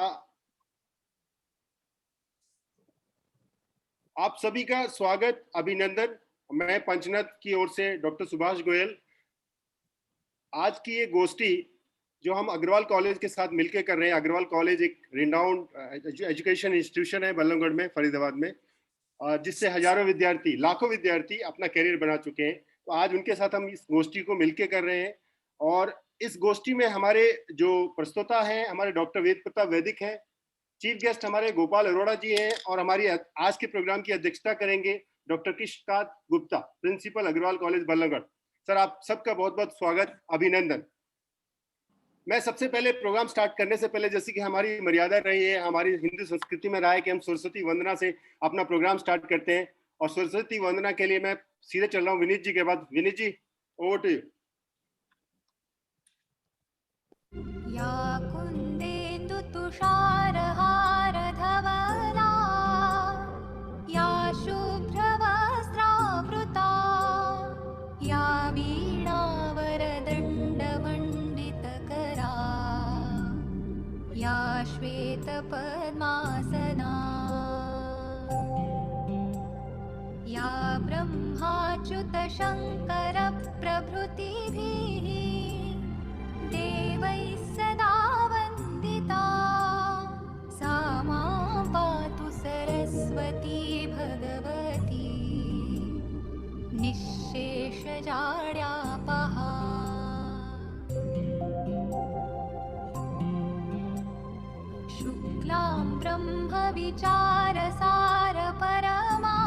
आप सभी का स्वागत, अभिनंदन। मैं पंचनद की ओर से डॉक्टर सुभाष गोयल। आज की ये गोष्ठी जो हम अग्रवाल कॉलेज के साथ मिलकर कर रहे हैं। अग्रवाल कॉलेज एक रिनाउंड एजुकेशन इंस्टीट्यूशन है बल्लभगढ़ में, फरीदाबाद में, जिससे हजारों विद्यार्थी, लाखों विद्यार्थी अपना करियर बना चुके हैं। तो आज उनके साथ हम इस गोष्ठी को मिलकर कर रहे हैं। और इस गोष्ठी में हमारे जो प्रस्तोता हैं, हमारे डॉक्टर वेद प्रताप वैदिक हैं। चीफ गेस्ट हमारे गोपाल अरोड़ा जी हैं और हमारी आज के प्रोग्राम की अध्यक्षता करेंगे doctor Krishnakant Gupta, principal Agrawal college Ballabhgarh. Sir, आप सबका बहुत बहुत स्वागत, अभिनंदन। मैं सबसे पहले प्रोग्राम स्टार्ट करने से पहले, जैसे कि हमारी मर्यादा रही है, हमारी हिंदू संस्कृति में रहा है कि हम सरस्वती वंदना से अपना प्रोग्राम स्टार्ट करते हैं। और सरस्वती वंदना के लिए मैं सीधे चल रहा हूँ विनीत जी के बाद। विनीत जी, ओवर टू यू। या श्वेतपद्मासना, या ब्रह्माच्युतशङ्कर प्रभृतिभिः देवैः सदा वन्दिता, सा मां पातु सरस्वती भगवती निःशेषजाड्यापहा। शुक्लां ब्रह्मविचारसारपरमा,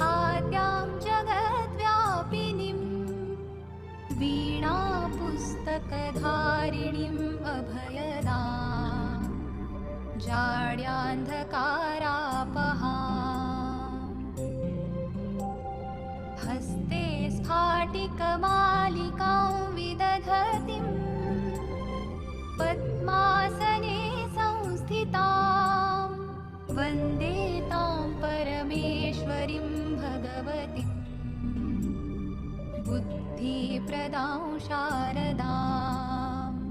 आद्यां जगद्व्यापिनीं, वीणापुस्तकधारिणीम् अभयदां, जाड्यान्धकारापहां। हस्ते स्फाटिकमालिकां विदधतीं, पद्मासने संस्थितां, वन्दे तां परमेश्वरीं भगवतीं बुद्धिप्रदां शारदाम्।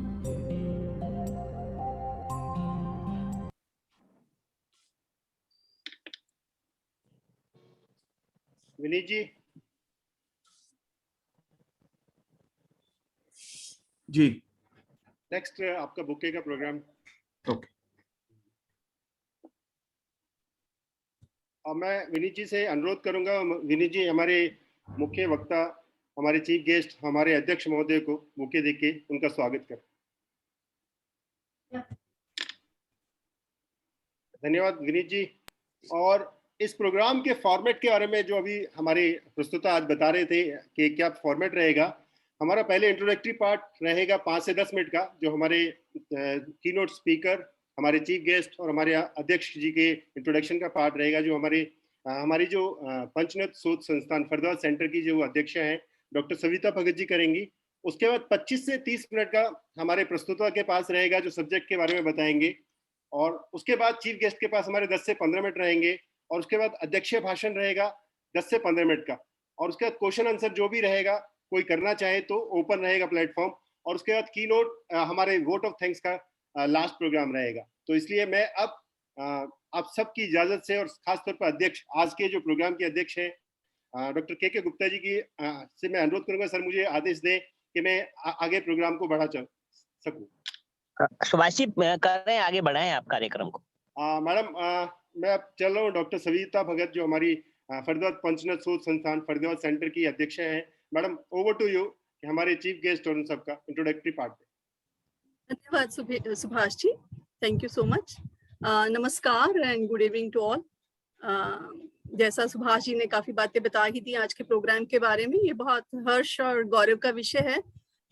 विनीत जी। जी, नेक्स्ट आपका बुके का प्रोग्राम। ओके। अब मैं विनीत जी से अनुरोध करूंगा, विनीत जी हमारे मुख्य वक्ता, हमारे चीफ गेस्ट, हमारे अध्यक्ष महोदय को बुके देके उनका स्वागत करें। धन्यवाद विनीत जी। और इस प्रोग्राम के फॉर्मेट के बारे में जो अभी हमारे प्रस्तुता आज बता रहे थे कि क्या फॉर्मेट रहेगा। हमारा पहले इंट्रोडक्टरी पार्ट रहेगा 5 से 10 मिनट का, जो हमारे कीनोट स्पीकर, हमारे चीफ गेस्ट और हमारे अध्यक्ष जी के इंट्रोडक्शन का पार्ट रहेगा, जो हमारी जो पंचनद शोध संस्थान फरीदाबाद सेंटर की जो अध्यक्ष हैं डॉक्टर सविता भगत जी करेंगी। उसके बाद 25 से 30 मिनट का हमारे प्रस्तुता के पास रहेगा, जो सब्जेक्ट के बारे में बताएंगे। और उसके बाद चीफ गेस्ट के पास हमारे 10 से 15 मिनट रहेंगे। और उसके बाद अध्यक्षीय भाषण रहेगा 10 से 15 मिनट का। और उसके बाद क्वेश्चन आंसर जो भी रहेगा, कोई करना चाहे तो ओपन रहेगा प्लेटफॉर्म। और उसके बाद कीनोट, हमारे वोट ऑफ थैंक्स का लास्ट प्रोग्राम रहेगा। तो इसलिए मैं अब आप सबकी इजाजत से, और खासतौर पर अध्यक्ष, आज के जो प्रोग्राम के अध्यक्ष हैं डॉक्टर के गुप्ता जी की से मैं अनुरोध करूंगा, सर मुझे आदेश दें कि मैं आगे प्रोग्राम को बढ़ा सकूं। सुभाष जी कर रहे हैं, आगे बढ़ाएं आप कार्यक्रम को। मैडम, मैं अब चल रहा हूँ। डॉक्टर सविता भगत जो हमारी फरीदाबाद पंचनद शोध संस्थान फरीदाबाद सेंटर की अध्यक्ष हैं। मैडम, ओवर टू यू कि हमारे चीफ गेस्ट और उन सबका इंट्रोडक्टरी पार्ट। धन्यवाद Subhash ji, thank you so much. नमस्कार and good evening to all. जैसा सुभाष जी ने काफी बातें बता ही दी आज के प्रोग्राम के बारे में, ये बहुत हर्ष और गौरव का विषय है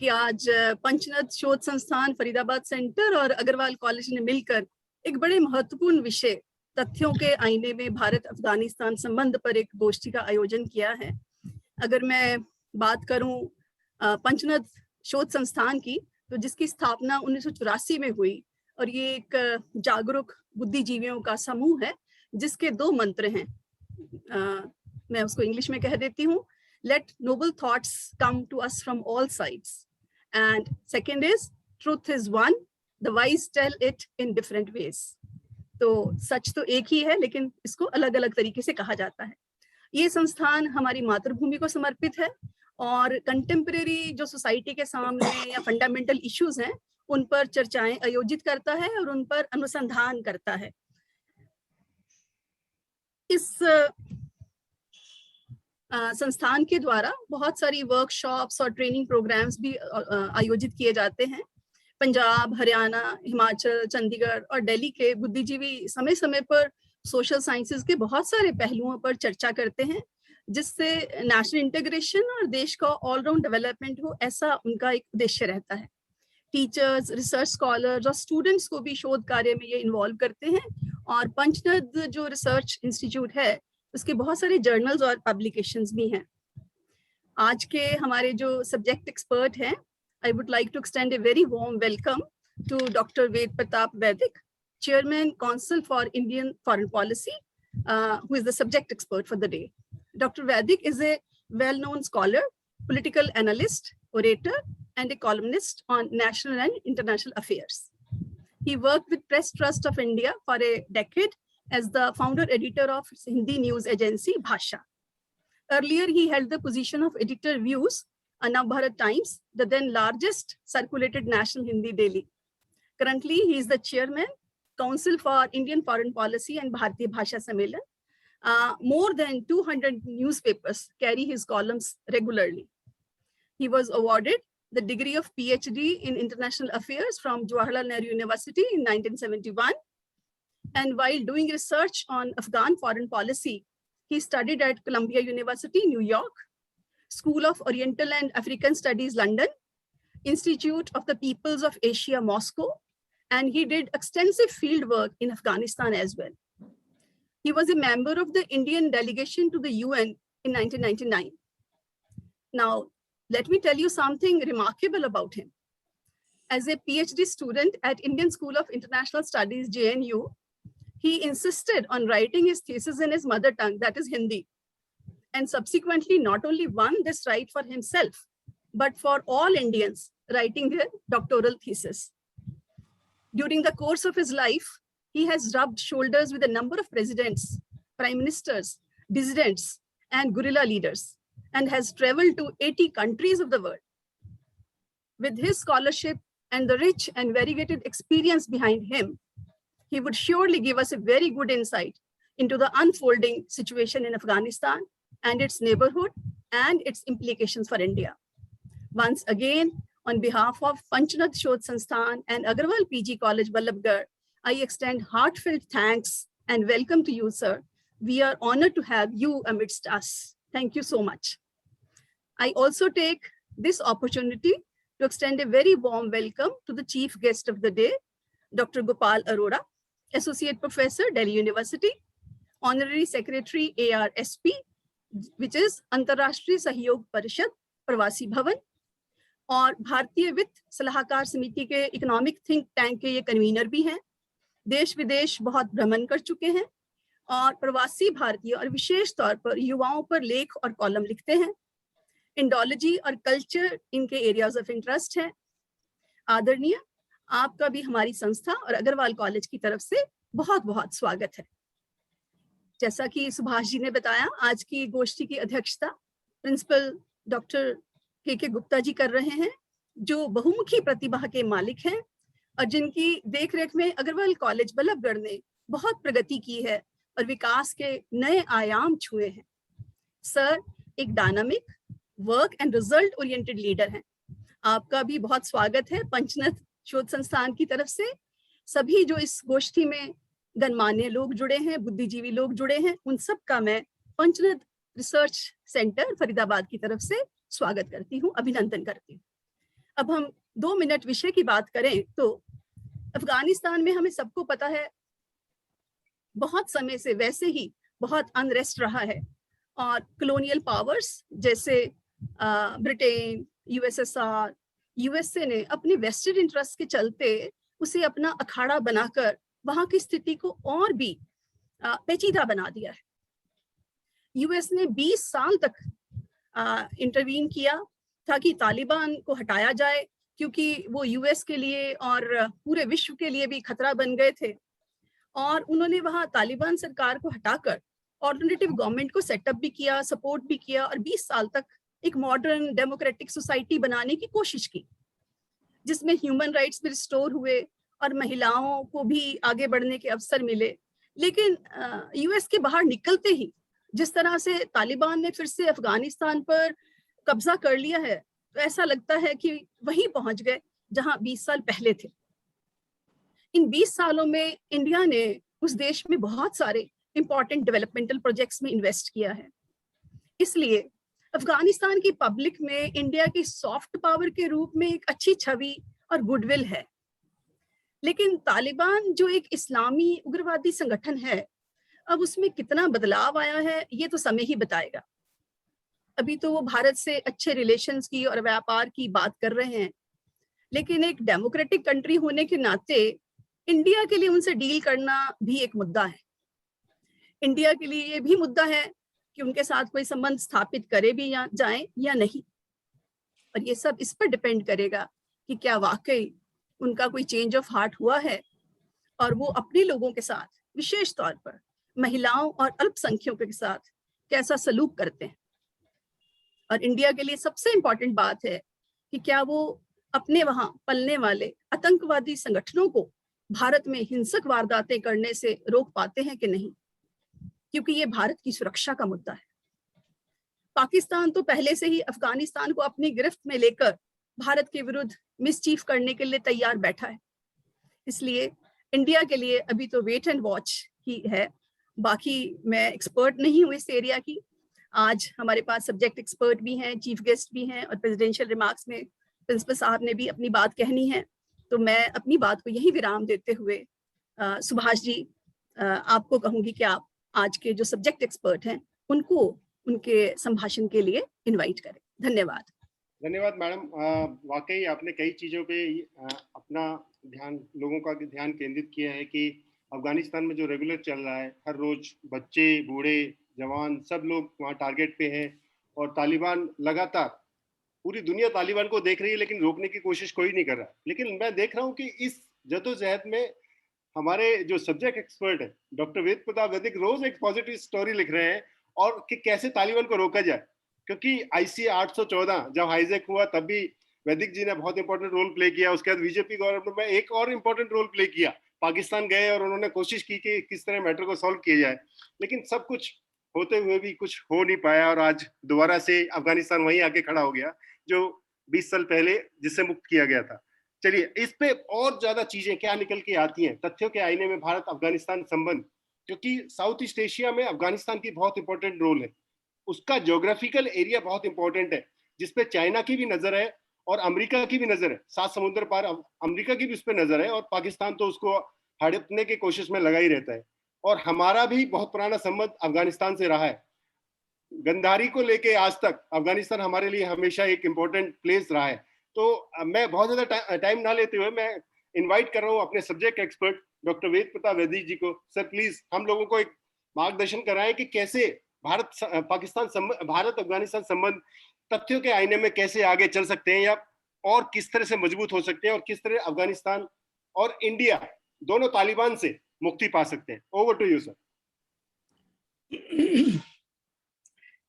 कि आज पंचनद शोध संस्थान फरीदाबाद सेंटर और अग्रवाल कॉलेज ने मिलकर एक बड़े महत्वपूर्ण विषय, तथ्यों के आईने में भारत अफगानिस्तान संबंध पर एक गोष्ठी का आयोजन किया है। अगर मैं बात करूं पंचनद शोध संस्थान की, तो जिसकी स्थापना 1984 में हुई, और ये एक जागरूक बुद्धिजीवियों का समूह है जिसके 2 मंत्र हैं। मैं उसको इंग्लिश में कह देती हूँ। Let noble thoughts come to us from all sides. And second is, truth is one, the wise tell it in different ways. तो सच तो एक ही है, लेकिन इसको अलग अलग तरीके से कहा जाता है। ये संस्थान हमारी मातृभूमि को समर्पित है और कंटेम्परेरी जो सोसाइटी के सामने या फंडामेंटल इश्यूज हैं उन पर चर्चाएं आयोजित करता है और उन पर अनुसंधान करता है। इस संस्थान के द्वारा बहुत सारी वर्कशॉप्स और ट्रेनिंग प्रोग्राम्स भी आयोजित किए जाते हैं। पंजाब, हरियाणा, हिमाचल, चंडीगढ़ और दिल्ली के बुद्धिजीवी समय समय पर सोशल साइंसेज के बहुत सारे पहलुओं पर चर्चा करते हैं, जिससे नेशनल इंटीग्रेशन और देश का ऑलराउंड डेवलपमेंट हो, ऐसा उनका एक उद्देश्य रहता है। टीचर्स, रिसर्च स्कॉलर्स और स्टूडेंट्स को भी शोध कार्य में ये इन्वॉल्व करते हैं और पंचनद जो रिसर्च इंस्टीट्यूट है उसके बहुत सारे जर्नल्स और पब्लिकेशंस भी हैं। आज के हमारे जो सब्जेक्ट एक्सपर्ट हैं, I would like to extend a very warm welcome to Dr. Ved Pratap Vaidik, Chairman, Council for Indian Foreign Policy, who is the subject expert for the day. Dr. Vaidik is a well-known scholar, political analyst, orator, and a columnist on national and international affairs. He worked with Press Trust of India for a decade as the founder editor of Hindi news agency Bhasha. Earlier, he held the position of editor views on Navbharat Times, the then largest circulated national Hindi daily. Currently, he is the chairman, Council for Indian Foreign Policy and Bharatiya Bhasha Sammelan. More than 200 newspapers carry his columns regularly. He was awarded the degree of PhD in International Affairs from Jawaharlal Nehru University in 1971. And while doing research on Afghan foreign policy, he studied at Columbia University, New York, School of Oriental and African Studies, London, Institute of the Peoples of Asia, Moscow, and he did extensive field work in Afghanistan as well. He was a member of the Indian delegation to the UN in 1999. Now, let me tell you something remarkable about him. As a PhD student at Indian School of International Studies, JNU, he insisted on writing his thesis in his mother tongue, that is Hindi, and subsequently not only won this right for himself, but for all Indians writing their doctoral thesis. During the course of his life, he has rubbed shoulders with a number of presidents, prime ministers, dissidents, and guerrilla leaders, and has traveled to 80 countries of the world. With his scholarship and the rich and variegated experience behind him, he would surely give us a very good insight into the unfolding situation in Afghanistan and its neighborhood and its implications for India. Once again, on behalf of Panchnath Shodh Sansthan and Agarwal PG College, Vallabhgarh, I extend heartfelt thanks and welcome to you, sir. We are honored to have you amidst us. Thank you so much. I also take this opportunity to extend a very warm welcome to the chief guest of the day, Dr. Gopal Arora, Associate Professor, Delhi University, Honorary Secretary, ARSP, which is अंतर्राष्ट्रीय सहयोग परिषद प्रवासी भवन, और भारतीय वित्त सलाहकार समिति के इकोनॉमिक थिंक टैंक के ये कन्वीनर भी हैं। देश विदेश बहुत भ्रमण कर चुके हैं और प्रवासी भारतीय और विशेष तौर पर युवाओं पर लेख और कॉलम लिखते हैं। इंडोलॉजी और कल्चर इनके एरियाज ऑफ इंटरेस्ट है। आदरणीय, आपका भी हमारी संस्था और अग्रवाल कॉलेज की तरफ से बहुत बहुत स्वागत है। जैसा कि सुभाष जी ने बताया, आज की गोष्ठी की अध्यक्षता प्रिंसिपल डॉक्टर के गुप्ता जी कर रहे हैं, जो बहुमुखी प्रतिभा के मालिक हैं और जिनकी देखरेख में अग्रवाल कॉलेज बल्लभगढ़ ने बहुत प्रगति की है और विकास के नए आयाम छुए हैं। सर एक dynamic, work and result oriented leader हैं। आपका भी बहुत स्वागत है पंचनथ शोध संस्थान की तरफ से। सभी जो इस गोष्ठी में गणमान्य लोग जुड़े हैं, बुद्धिजीवी लोग जुड़े हैं, उन सब का मैं पंचनथ रिसर्च सेंटर फरीदाबाद की तरफ से स्वागत करती हूँ, अभिनंदन करती हूँ। अब हम 2 मिनट विषय की बात करें तो अफगानिस्तान में हमें सबको पता है बहुत समय से वैसे ही बहुत अनरेस्ट रहा है और कॉलोनियल पावर्स जैसे ब्रिटेन, यूएसएसआर, यूएसए ने अपने वेस्टेड इंटरेस्ट के चलते उसे अपना अखाड़ा बनाकर वहां की स्थिति को और भी पेचीदा बना दिया है। यूएस ने 20 साल तक इंटरवीन किया ताकि तालिबान को हटाया जाए, क्योंकि वो यूएस के लिए और पूरे विश्व के लिए भी खतरा बन गए थे। और उन्होंने वहाँ तालिबान सरकार को हटाकर ऑल्टरनेटिव गवर्नमेंट को सेटअप भी किया, सपोर्ट भी किया और 20 साल तक एक मॉडर्न डेमोक्रेटिक सोसाइटी बनाने की कोशिश की, जिसमें ह्यूमन राइट्स भी रिस्टोर हुए और महिलाओं को भी आगे बढ़ने के अवसर मिले। लेकिन यूएस के बाहर निकलते ही जिस तरह से तालिबान ने फिर से अफगानिस्तान पर कब्जा कर लिया है, तो ऐसा लगता है कि वहीं पहुंच गए जहां 20 साल पहले थे। इन 20 सालों में इंडिया ने उस देश में बहुत सारे इंपॉर्टेंट डेवलपमेंटल प्रोजेक्ट्स में इन्वेस्ट किया है। इसलिए अफगानिस्तान की पब्लिक में इंडिया की सॉफ्ट पावर के रूप में एक अच्छी छवि और गुडविल है। लेकिन तालिबान जो एक इस्लामी उग्रवादी संगठन है, अब उसमें कितना बदलाव आया है ये तो समय ही बताएगा। अभी तो वो भारत से अच्छे रिलेशंस की और व्यापार की बात कर रहे हैं, लेकिन एक डेमोक्रेटिक कंट्री होने के नाते इंडिया के लिए उनसे डील करना भी एक मुद्दा है। इंडिया के लिए ये भी मुद्दा है कि उनके साथ कोई संबंध स्थापित करे भी या जाए या नहीं। और ये सब इस पर डिपेंड करेगा कि क्या वाकई उनका कोई चेंज ऑफ हार्ट हुआ है और वो अपने लोगों के साथ, विशेष तौर पर महिलाओं और अल्पसंख्यकों के साथ कैसा सलूक करते हैं। और इंडिया के लिए सबसे इंपॉर्टेंट बात है कि क्या वो अपने वहां पलने वाले आतंकवादी संगठनों को भारत में हिंसक वारदातें करने से रोक पाते हैं कि नहीं, क्योंकि ये भारत की सुरक्षा का मुद्दा है। पाकिस्तान तो पहले से ही अफगानिस्तान को अपनी गिरफ्त में लेकर भारत के विरुद्ध मिसचीफ करने के लिए तैयार बैठा है। इसलिए इंडिया के लिए अभी तो वेट एंड वॉच ही है। बाकी मैं एक्सपर्ट नहीं हूँ इस एरिया की। आज हमारे पास सब्जेक्ट एक्सपर्ट भी हैं, चीफ गेस्ट भी हैं और प्रेसिडेंशियल रिमार्क्स में प्रिंसिपल साहब ने भी अपनी बात कहनी है। तो मैं अपनी बात को यही विराम देते हुए सुभाष जी आपको कहूंगी कि आप आज के जो सब्जेक्ट एक्सपर्ट हैं उनको उनके संभाषण के लिए इनवाइट करें। धन्यवाद। धन्यवाद मैडम। वाकई आपने कई चीज़ों पे अपना ध्यान, लोगों का ध्यान केंद्रित किया है कि अफगानिस्तान में जो रेगुलर चल रहा है, हर रोज बच्चे, बूढ़े, जवान सब लोग वहाँ टारगेट पे हैं और तालिबान लगातार, पूरी दुनिया तालिबान को देख रही है लेकिन रोकने की कोशिश कोई नहीं कर रहा। लेकिन मैं देख रहा हूँ कि इस जद्दोजहद में हमारे जो सब्जेक्ट एक्सपर्ट है डॉक्टर वेद प्रताप वैदिक रोज एक पॉजिटिव स्टोरी लिख रहे हैं और कि कैसे तालिबान को रोका जाए। क्योंकि IC 814 जब हाईजैक हुआ तब भी वैदिक जी ने बहुत इंपॉर्टेंट रोल प्ले किया। उसके बाद बीजेपी गवर्नमेंट में एक और इंपॉर्टेंट रोल प्ले किया, पाकिस्तान गए और उन्होंने कोशिश की कि किस तरह मैटर को सॉल्व किया जाए। लेकिन सब कुछ होते हुए भी कुछ हो नहीं पाया और आज दोबारा से अफगानिस्तान वहीं आके खड़ा हो गया जो 20 साल पहले जिससे मुक्त किया गया था। चलिए, इस पे और ज्यादा चीजें क्या निकल के आती हैं तथ्यों के आईने में भारत अफगानिस्तान संबंध, क्योंकि साउथ ईस्ट एशिया में अफगानिस्तान की बहुत इंपॉर्टेंट रोल है। उसका ज्योग्राफिकल एरिया बहुत इंपॉर्टेंट है जिसपे चाइना की भी नजर है और अमेरिका की भी नजर है, 7 समुद्र पार अमेरिका की भी उस पर नजर है और पाकिस्तान तो उसको हड़पने की कोशिश में लगा ही रहता है। और हमारा भी बहुत पुराना संबंध अफगानिस्तान से रहा है। गंधारी को लेके आज तक अफगानिस्तान हमारे लिए हमेशा एक इम्पोर्टेंट प्लेस रहा है। तो मैं बहुत ज्यादा टाइम ना लेते हुए मैं इनवाइट कर रहा हूँ अपने सब्जेक्ट एक्सपर्ट डॉक्टर वेद प्रताप वैदिक जी को। सर प्लीज हम लोगों को एक मार्गदर्शन कराएं कि कैसे भारत अफगानिस्तान संबंध तथ्यों के आईने में कैसे आगे चल सकते हैं या और किस तरह से मजबूत हो सकते हैं और किस तरह अफगानिस्तान और इंडिया दोनों तालिबान से मुक्ति पा सकते हैं। Over to you sir.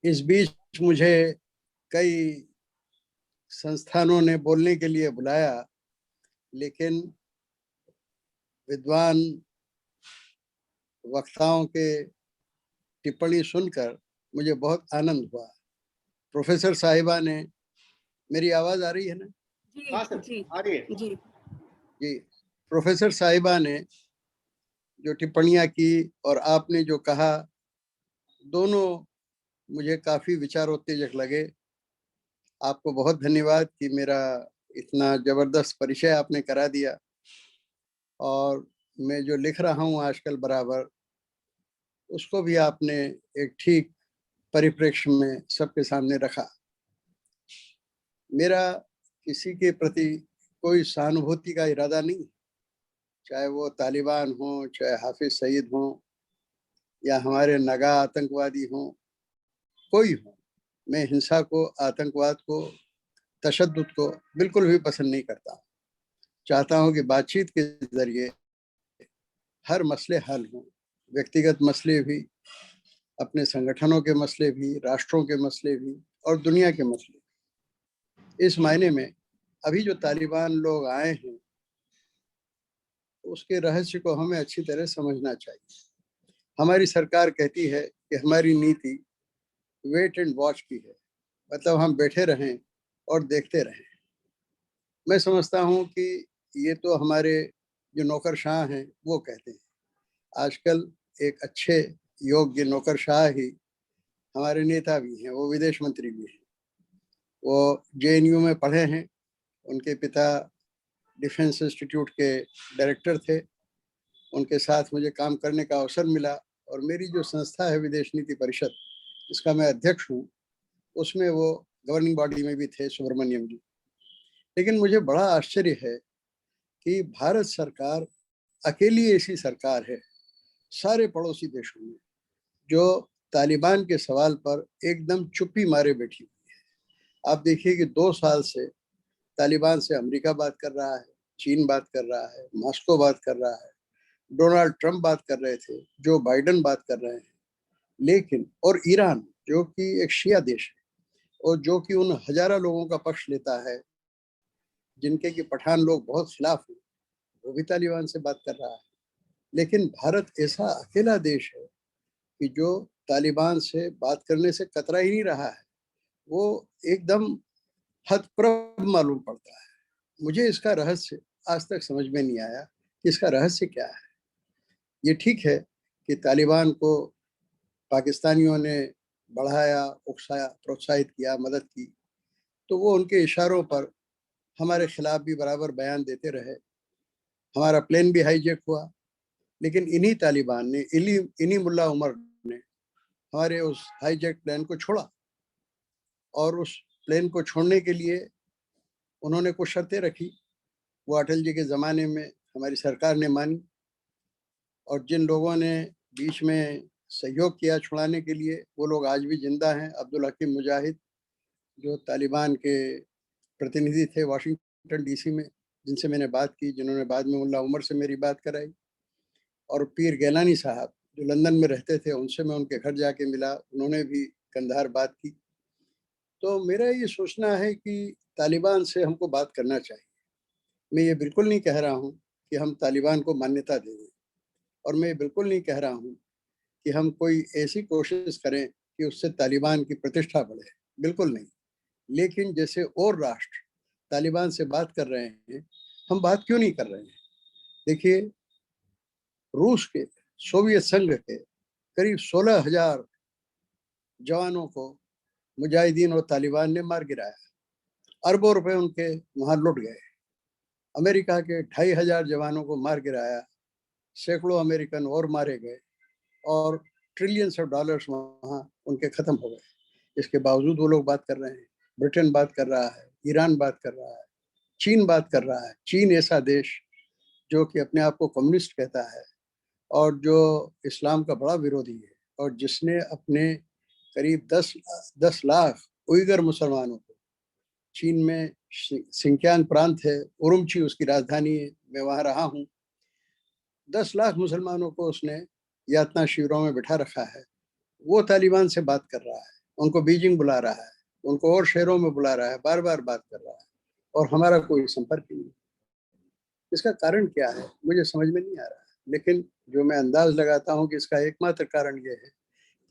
इस बीच मुझे कई संस्थानों ने बोलने के लिए बुलाया, लेकिन विद्वान वक्ताओं के टिप्पणी सुनकर मुझे बहुत आनंद हुआ। प्रोफेसर साहिबा ने, मेरी आवाज आ रही है ना? हाँ सर, जी आ रही है जी जी। प्रोफेसर साहिबा ने जो टिप्पणियां की और आपने जो कहा, दोनों मुझे काफी विचारोत्तेजक लगे। आपको बहुत धन्यवाद कि मेरा इतना जबरदस्त परिचय आपने करा दिया और मैं जो लिख रहा हूँ आजकल बराबर, उसको भी आपने एक ठीक परिप्रेक्ष्य में सबके सामने रखा। मेरा किसी के प्रति कोई सहानुभूति का इरादा नहीं, चाहे वो तालिबान हो, चाहे हाफिज सईद हो या हमारे नगा आतंकवादी हो, कोई हो। मैं हिंसा को, आतंकवाद को तशद्दुद को बिल्कुल भी पसंद नहीं करता। चाहता हूं कि बातचीत के जरिए हर मसले हल हों, व्यक्तिगत मसले भी, अपने संगठनों के मसले भी, राष्ट्रों के मसले भी और दुनिया के मसले। इस मायने में अभी जो तालिबान लोग आए हैं उसके रहस्य को हमें अच्छी तरह समझना चाहिए। हमारी सरकार कहती है कि हमारी नीति वेट एंड वॉच की है, मतलब हम बैठे रहें और देखते रहें। मैं समझता हूं कि ये तो हमारे जो नौकरशाह हैं वो कहते हैं। आजकल एक अच्छे योग्य नौकरशाह ही हमारे नेता भी हैं, वो विदेश मंत्री भी हैं। वो जेएनयू में पढ़े हैं, उनके पिता डिफेंस इंस्टीट्यूट के डायरेक्टर थे। उनके साथ मुझे काम करने का अवसर मिला और मेरी जो संस्था है विदेश नीति परिषद, जिसका मैं अध्यक्ष हूँ, उसमें वो गवर्निंग बॉडी में भी थे, सुब्रमण्यम जी। लेकिन मुझे बड़ा आश्चर्य है कि भारत सरकार अकेली ऐसी सरकार है सारे पड़ोसी देशों में जो तालिबान के सवाल पर एकदम चुप्पी मारे बैठी हुई है। आप देखिए कि 2 साल से तालिबान से अमेरिका बात कर रहा है, चीन बात कर रहा है, मॉस्को बात कर रहा है, डोनाल्ड ट्रंप बात कर रहे थे, जो बाइडन बात कर रहे हैं, लेकिन और ईरान जो कि एक शिया देश है और जो कि उन हजारों लोगों का पक्ष लेता है जिनके कि पठान लोग बहुत खिलाफ हैं, वो भी तालिबान से बात कर रहा है। लेकिन भारत ऐसा अकेला देश है कि जो तालिबान से बात करने से कतरा ही नहीं रहा है। वो एकदम हतप्रभ मालूम पड़ता है। मुझे इसका रहस्य आज तक समझ में नहीं आया कि इसका रहस्य क्या है। ये ठीक है कि तालिबान को पाकिस्तानियों ने बढ़ाया, उकसाया, प्रोत्साहित किया, मदद की, तो वो उनके इशारों पर हमारे खिलाफ भी बराबर बयान देते रहे। हमारा प्लेन भी हाईजैक हुआ, लेकिन इन्हीं तालिबान ने, इन्हीं मुल्ला उमर ने हमारे उस हाईजैक प्लेन को छोड़ा और उस प्लेन को छोड़ने के लिए उन्होंने कुछ शर्तें रखी। वो अटल जी के ज़माने में हमारी सरकार ने मानी और जिन लोगों ने बीच में सहयोग किया छुड़ाने के लिए, वो लोग आज भी जिंदा हैं। अब्दुल हकीम मुजाहिद जो तालिबान के प्रतिनिधि थे वाशिंगटन डीसी में, जिनसे मैंने बात की, जिन्होंने बाद में मुल्ला उमर से मेरी बात कराई, और पीर गैलानी साहब जो लंदन में रहते थे, उनसे मैं उनके घर जाके मिला, उन्होंने भी कंधार बात की। तो मेरा ये सोचना है कि तालिबान से हमको बात करना चाहिए। मैं ये बिल्कुल नहीं कह रहा हूँ कि हम तालिबान को मान्यता देंगे, और मैं बिल्कुल नहीं कह रहा हूँ कि हम कोई ऐसी कोशिश करें कि उससे तालिबान की प्रतिष्ठा बढ़े, बिल्कुल नहीं। लेकिन जैसे और राष्ट्र तालिबान से बात कर रहे हैं, हम बात क्यों नहीं कर रहे हैं? देखिए, रूस के, सोवियत संघ के करीब 16,000 जवानों को मुजाहिदीन और तालिबान ने मार गिराया, अरबों रुपए उनके वहां लुट गए। अमेरिका के 2,500 जवानों को मार गिराया, सैकड़ों अमेरिकन और मारे गए और ट्रिलियंस ऑफ डॉलर्स वहां उनके खत्म हो गए। इसके बावजूद वो लोग बात कर रहे हैं। ब्रिटेन बात कर रहा है, ईरान बात कर रहा है, चीन बात कर रहा है। चीन ऐसा देश जो कि अपने आप को कम्युनिस्ट कहता है और जो इस्लाम का बड़ा विरोधी है, और जिसने अपने करीब 10 लाख उइगर मुसलमानों को, चीन में सिंकियांग प्रांत है, उरुमची उसकी राजधानी है, मैं वहाँ रहा हूँ, 10 लाख मुसलमानों को उसने यातना शिविरों में बिठा रखा है। वो तालिबान से बात कर रहा है, उनको बीजिंग बुला रहा है, उनको और शहरों में बुला रहा है, बार बार बात कर रहा है, और हमारा कोई संपर्क नहीं। इसका कारण क्या है मुझे समझ में नहीं आ रहा है। लेकिन जो मैं अंदाज लगाता हूँ कि इसका एकमात्र कारण ये है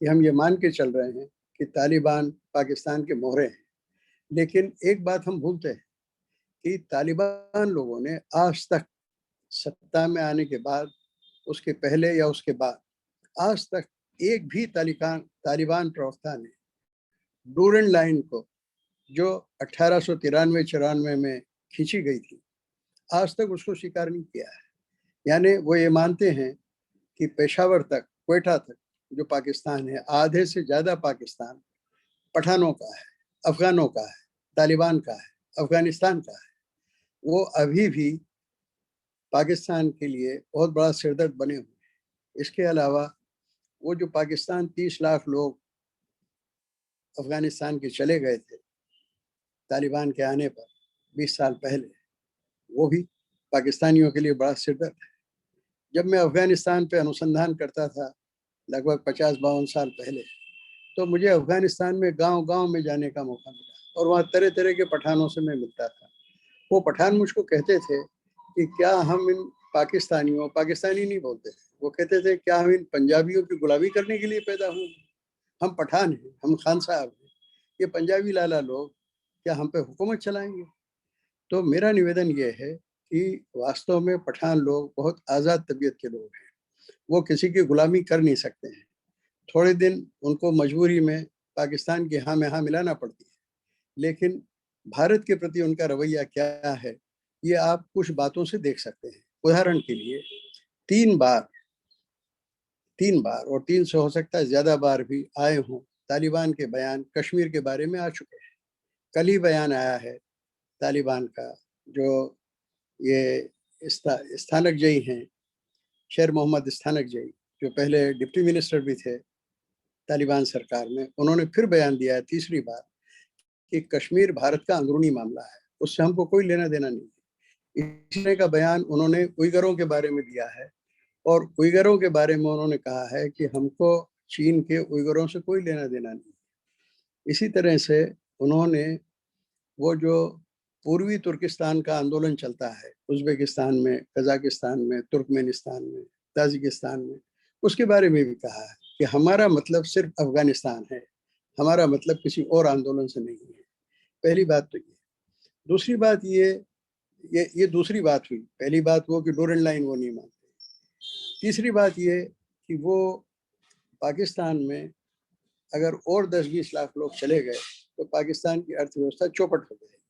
कि हम ये मान के चल रहे हैं कि तालिबान पाकिस्तान के मोहरे हैं। लेकिन एक बात हम भूलते हैं कि तालिबान लोगों ने आज तक सत्ता में आने के बाद, उसके पहले या उसके बाद, आज तक एक भी तालिबान प्रवक्ता ने डूरेंट लाइन को, जो 1893-94 में खींची गई थी, आज तक उसको स्वीकार नहीं किया है। यानी वो ये मानते हैं कि पेशावर तक, क्वेटा तक जो पाकिस्तान है, आधे से ज़्यादा पाकिस्तान पठानों का है, अफगानों का है, तालिबान का है, अफगानिस्तान का है। वो अभी भी पाकिस्तान के लिए बहुत बड़ा सिरदर्द बने हुए हैं। इसके अलावा वो जो पाकिस्तान 30 लाख लोग अफगानिस्तान के चले गए थे तालिबान के आने पर 20 साल पहले, वो भी पाकिस्तानियों के लिए बड़ा सिरदर्द है। जब मैं अफगानिस्तान पे अनुसंधान करता था लगभग 50-52 साल पहले, तो मुझे अफगानिस्तान में गांव-गांव में जाने का मौका मिला और वहाँ तरह-तरह के पठानों से मैं मिलता था। वो पठान मुझको कहते थे कि क्या हम इन पाकिस्तानियों, पाकिस्तानी नहीं बोलते थे, वो कहते थे क्या हम इन पंजाबियों की गुलामी करने के लिए पैदा हुए? हम पठान हैं, हम खान साहब हैं, ये पंजाबी लाला लोग क्या हम पे हुकूमत चलाएंगे? तो मेरा निवेदन ये है कि वास्तव में पठान लोग बहुत आज़ाद तबीयत के लोग हैं, वो किसी की गुलामी कर नहीं सकते हैं। थोड़े दिन उनको मजबूरी में पाकिस्तान की हाँ में हाँ मिलाना पड़ती है, लेकिन भारत के प्रति उनका रवैया क्या है ये आप कुछ बातों से देख सकते हैं। उदाहरण के लिए 3 बार और 3 से हो सकता है ज्यादा बार भी आए हों तालिबान के बयान कश्मीर के बारे में आ चुके हैं। कल ही बयान आया है तालिबान का, जो ये स्थानक जई हैं, शेर मोहम्मद स्थानक जई, जो पहले डिप्टी मिनिस्टर भी थे तालिबान सरकार में, उन्होंने फिर बयान दिया है तीसरी बार कि कश्मीर भारत का अंदरूनी मामला है, उससे हमको कोई लेना देना नहीं है। इस तरह का बयान उन्होंने उइगरों के बारे में दिया है और उइगरों के बारे में उन्होंने कहा है कि हमको चीन के उइगरों से कोई लेना देना नहीं। इसी तरह से उन्होंने वो जो पूर्वी तुर्किस्तान का आंदोलन चलता है उज़्बेकिस्तान में, कजाकिस्तान में, तुर्कमेनिस्तान में, ताजिकिस्तान में, उसके बारे में भी कहा है कि हमारा मतलब सिर्फ अफगानिस्तान है, हमारा मतलब किसी और आंदोलन से नहीं है। पहली बात तो ये। दूसरी बात ये दूसरी बात हुई। पहली बात वो कि डोरेंट लाइन वो नहीं मानते। तीसरी बात ये कि वो पाकिस्तान में अगर और 10-20 लाख लोग चले गए तो पाकिस्तान की अर्थव्यवस्था चौपट हो जाएगी।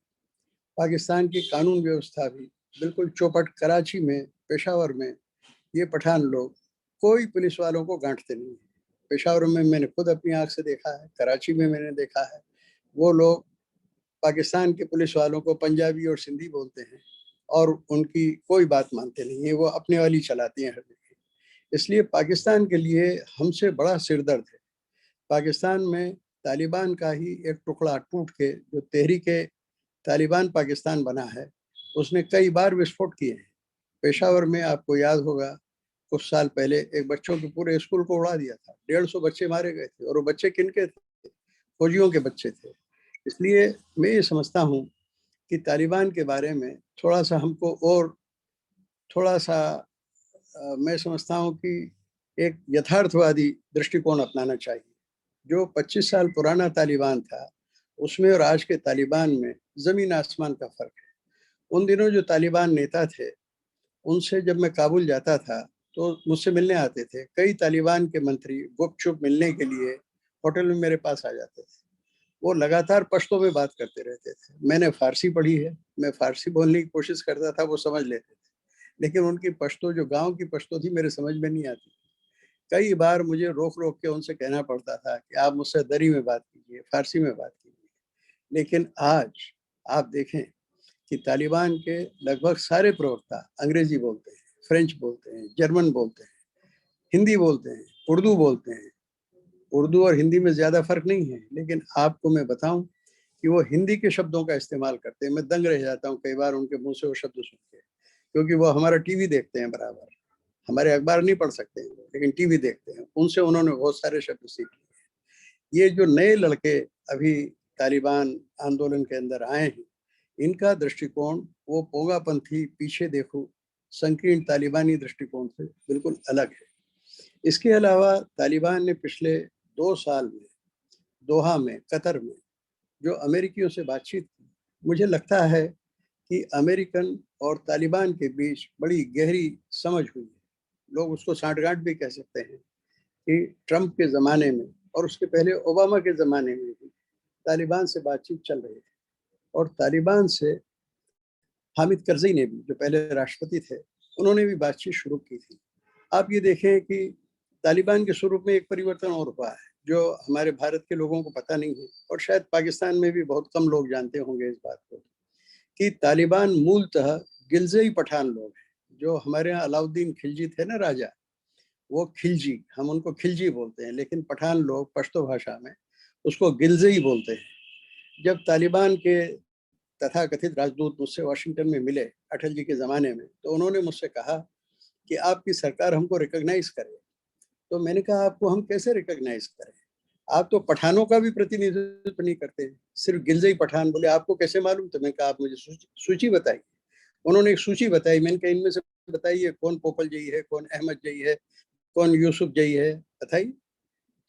पाकिस्तान की कानून व्यवस्था भी बिल्कुल चौपट। कराची में, पेशावर में ये पठान लोग कोई पुलिस वालों को गांठते नहीं है। पेशावर में मैंने खुद अपनी आंख से देखा है, कराची में मैंने देखा है, वो लोग पाकिस्तान के पुलिस वालों को पंजाबी और सिंधी बोलते हैं और उनकी कोई बात मानते नहीं है, वो अपने वाली चलाती हैं हर जगह। इसलिए पाकिस्तान के लिए हमसे बड़ा सिरदर्द है। पाकिस्तान में तालिबान का ही एक टुकड़ा टूट के जो तहरीके तालिबान पाकिस्तान बना है, उसने कई बार विस्फोट किए हैं। पेशावर में आपको याद होगा कुछ साल पहले एक बच्चों के पूरे स्कूल को उड़ा दिया था, 150 बच्चे मारे गए थे और वो बच्चे किनके थे? फौजियों के बच्चे थे। इसलिए मैं ये समझता हूँ कि तालिबान के बारे में थोड़ा सा हमको और थोड़ा सा मैं समझता हूँ कि एक यथार्थवादी दृष्टिकोण अपनाना चाहिए। जो 25 साल पुराना तालिबान था उसमें और आज के तालिबान में ज़मीन आसमान का फ़र्क है। उन दिनों जो तालिबान नेता थे उनसे जब मैं काबुल जाता था तो मुझसे मिलने आते थे कई तालिबान के मंत्री, गुपचुप मिलने के लिए होटल में मेरे पास आ जाते थे। वो लगातार पश्तो में बात करते रहते थे। मैंने फ़ारसी पढ़ी है, मैं फ़ारसी बोलने की कोशिश करता था, वो समझ लेते थे, लेकिन उनकी पश्तो जो गांव की पश्तो थी मेरे समझ में नहीं आती। कई बार मुझे रोक रोक के उनसे कहना पड़ता था कि आप मुझसे दरी में बात कीजिए, फ़ारसी में बात कीजिए। लेकिन आज आप देखें कि तालिबान के लगभग सारे प्रवक्ता अंग्रेजी बोलते हैं, फ्रेंच बोलते हैं, जर्मन बोलते हैं, हिंदी बोलते हैं, उर्दू बोलते हैं। उर्दू और हिंदी में ज़्यादा फ़र्क नहीं है, लेकिन आपको मैं बताऊं कि वो हिंदी के शब्दों का इस्तेमाल करते हैं। मैं दंग रह जाता हूँ कई बार उनके मुंह से वो शब्द सुन के, क्योंकि वो हमारा टीवी देखते हैं बराबर। हमारे अखबार नहीं पढ़ सकते हैं लेकिन टीवी देखते हैं। उनसे उन्होंने बहुत सारे शब्द सीख लिए। ये जो नए लड़के अभी तालिबान आंदोलन के अंदर आए हैं, इनका दृष्टिकोण वो पोगापंथी, पीछे देखो, संकीर्ण तालिबानी दृष्टिकोण से बिल्कुल अलग है। इसके अलावा तालिबान ने पिछले 2 साल में दोहा में, कतर में जो अमेरिकियों से बातचीत की, मुझे लगता है कि अमेरिकन और तालिबान के बीच बड़ी गहरी समझ हुई है। लोग उसको सांठगांठ भी कह सकते हैं कि ट्रंप के ज़माने में और उसके पहले ओबामा के ज़माने में भी तालिबान से बातचीत चल रही थी। और तालिबान से हामिद करज़ई ने भी, जो पहले राष्ट्रपति थे, उन्होंने भी बातचीत शुरू की थी। आप ये देखें कि तालिबान के स्वरूप में एक परिवर्तन और हुआ है जो हमारे भारत के लोगों को पता नहीं है और शायद पाकिस्तान में भी बहुत कम लोग जानते होंगे इस बात को, कि तालिबान मूलतः गिलज़ई पठान लोग हैं। जो हमारे यहाँ अलाउद्दीन खिलजी थे ना राजा, वो खिलजी, हम उनको खिलजी बोलते हैं, लेकिन पठान लोग पश्तो भाषा में उसको गिलज़ई बोलते हैं। जब तालिबान के तथाकथित राजदूत मुझसे वाशिंगटन में मिले अटल जी के ज़माने में, तो उन्होंने मुझसे कहा कि आपकी सरकार हमको रिकॉग्नाइज करे। तो मैंने कहा आपको हम कैसे रिकॉग्नाइज करें, आप तो पठानों का भी प्रतिनिधित्व नहीं करते हैं, सिर्फ गिलजई पठान। बोले आपको कैसे मालूम? तो मैंने कहा आप मुझे सूची बताइए। उन्होंने एक सूची बताई। मैंने कहा इनमें से बताइए कौन पोपल जई है, कौन अहमद जई है, कौन यूसुफ जई है, बताइए।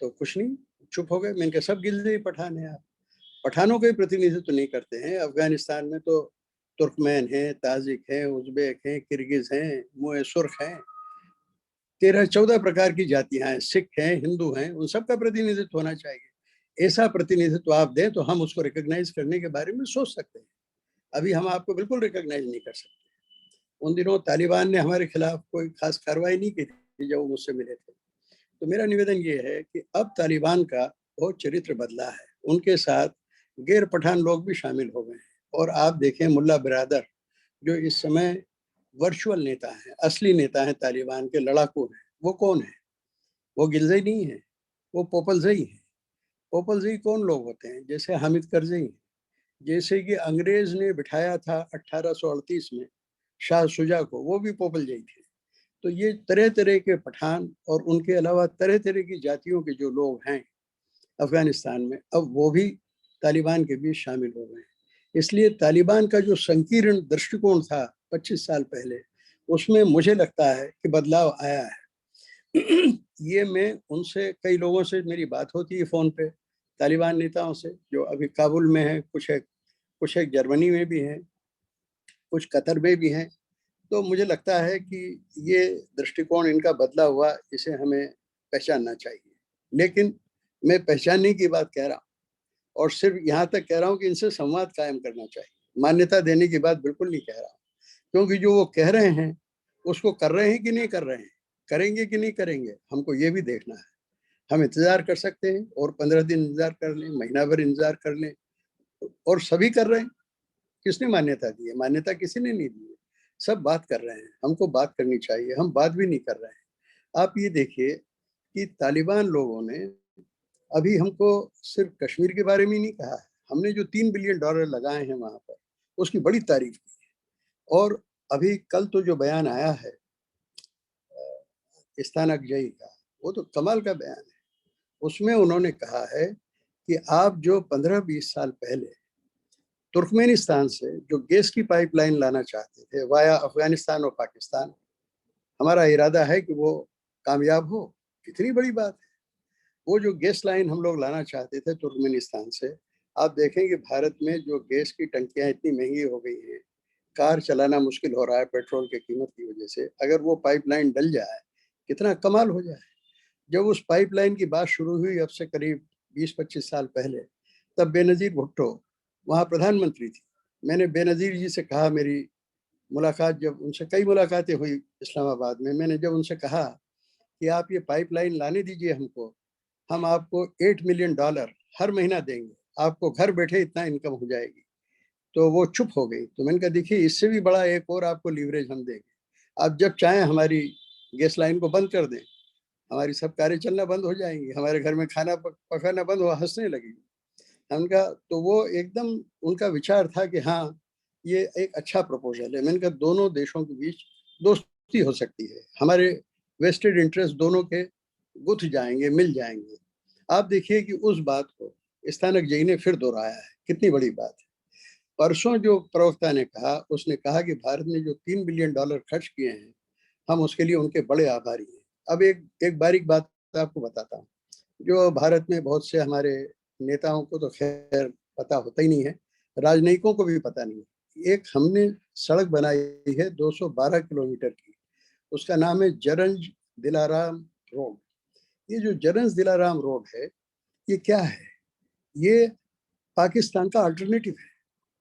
तो कुछ नहीं, चुप हो गए। मैंने कहा सब गिलजई पठान है, आप पठानों के प्रतिनिधित्व नहीं करते हैं। अफगानिस्तान में तो तुर्कमैन हैं, ताजिक हैं, उज्बेक हैं, किर्गिज हैं, मुए सुर्ख हैं, 13-14 प्रकार की जातियां हैं, सिख हैं, हिंदू हैं, उन सब का प्रतिनिधित्व होना चाहिए। ऐसा प्रतिनिधित्व आप दें तो हम उसको रिकॉग्नाइज करने के बारे में सोच सकते हैं। अभी हम आपको बिल्कुल रिकॉग्नाइज नहीं कर सकते। उन दिनों तालिबान ने हमारे खिलाफ कोई खास कार्रवाई नहीं की थी जब वो मुझसे मिले थे। तो मेरा निवेदन ये है कि अब तालिबान का बहुत चरित्र बदला है, उनके साथ गैर पठान लोग भी शामिल हो गए हैं। और आप देखें मुल्ला बिरादर जो इस समय वर्चुअल नेता हैं, असली नेता हैं तालिबान के, लड़ाकू हैं, वो कौन है? वो गिलजई नहीं है, वो पोपलजई है। पोपलजई कौन लोग होते हैं? जैसे हामिद करजई, जैसे कि अंग्रेज ने बिठाया था 1838 में शाह शुजा को, वो भी पोपलजई थे। तो ये तरह तरह के पठान और उनके अलावा तरह तरह की जातियों के जो लोग हैं अफगानिस्तान में, अब वो भी तालिबान के बीच शामिल हो गए हैं। इसलिए तालिबान का जो संकीर्ण दृष्टिकोण था 25 साल पहले, उसमें मुझे लगता है कि बदलाव आया है। ये मैं उनसे, कई लोगों से मेरी बात होती है फ़ोन पे, तालिबान नेताओं से जो अभी काबुल में हैं, कुछ एक जर्मनी में भी हैं, कुछ कतर में भी हैं। तो मुझे लगता है कि ये दृष्टिकोण इनका बदला हुआ, इसे हमें पहचानना चाहिए। लेकिन मैं पहचानने की बात कह रहा हूँ, और सिर्फ यहाँ तक कह रहा हूँ कि इनसे संवाद कायम करना चाहिए। मान्यता देने की बात बिल्कुल नहीं कह रहा हूँ, क्योंकि जो वो कह रहे हैं उसको कर रहे हैं कि नहीं कर रहे हैं, करेंगे कि नहीं करेंगे, हमको ये भी देखना है। हम इंतजार कर सकते हैं और 15 दिन इंतजार कर लें, महीना भर इंतजार कर लें, और सभी कर रहे हैं। किसने मान्यता दी है? मान्यता किसी ने नहीं दी है। सब बात कर रहे हैं, हमको बात करनी चाहिए, हम बात भी नहीं कर रहे हैं। आप ये देखिए कि तालिबान लोगों ने अभी हमको सिर्फ कश्मीर के बारे में नहीं कहा है, हमने जो $3 बिलियन लगाए हैं वहां पर, उसकी बड़ी तारीफ की है। और अभी कल तो जो बयान आया है इस्तानकजई का, वो तो कमाल का बयान है। उसमें उन्होंने कहा है कि आप जो 15-20 साल पहले तुर्कमेनिस्तान से जो गैस की पाइपलाइन लाना चाहते थे वाया अफगानिस्तान और पाकिस्तान, हमारा इरादा है कि वो कामयाब हो। कितनी बड़ी बात है। वो जो गैस लाइन हम लोग लाना चाहते थे तुर्कमेनिस्तान से, आप देखेंगे भारत में जो गैस की टंकियां इतनी महंगी हो गई हैं, कार चलाना मुश्किल हो रहा है पेट्रोल की कीमत की वजह से। अगर वो पाइपलाइन डल जाए, कितना कमाल हो जाए। जब उस पाइपलाइन की बात शुरू हुई अब से करीब 20-25 साल पहले, तब बेनज़ीर भुट्टो वहाँ प्रधानमंत्री थी। मैंने बेनज़ीर जी से कहा, मेरी मुलाकात, जब उनसे कई मुलाकातें हुई इस्लामाबाद में, मैंने जब उनसे कहा कि आप ये पाइपलाइन लाने दीजिए हमको, हम आपको $8 मिलियन हर महीना देंगे, आपको घर बैठे इतना इनकम हो जाएगी। तो वो चुप हो गई। तो मैंने कहा देखिए, इससे भी बड़ा एक और आपको लीवरेज हम देंगे, आप जब चाहें हमारी गैस लाइन को बंद कर दें, हमारी सब कार्य चलना बंद हो जाएंगी, हमारे घर में खाना पकाना बंद हो। हंसने लगी। मैंने कहा, तो वो एकदम उनका विचार था कि हाँ ये एक अच्छा प्रपोजल है। मैंने कहा दोनों देशों के बीच दोस्ती हो सकती है, हमारे वेस्टेड इंटरेस्ट दोनों के गुथ जाएंगे, मिल जाएंगे। आप देखिए कि उस बात को इस्तानकजई ने फिर दोहराया है, कितनी बड़ी बात है। परसों जो प्रवक्ता ने कहा, उसने कहा कि भारत ने जो $3 बिलियन खर्च किए हैं, हम उसके लिए उनके बड़े आभारी हैं। अब एक बारीक बात आपको बताता हूँ, जो भारत में बहुत से हमारे नेताओं को तो खैर पता होता ही नहीं है, राजनयिकों को भी पता नहीं है। एक हमने सड़क बनाई है 212 किलोमीटर की, उसका नाम है जरंज दिलाराम रोड। ये जो जरंज दिलाराम रोड है, ये क्या है? ये पाकिस्तान का अल्टरनेटिव है।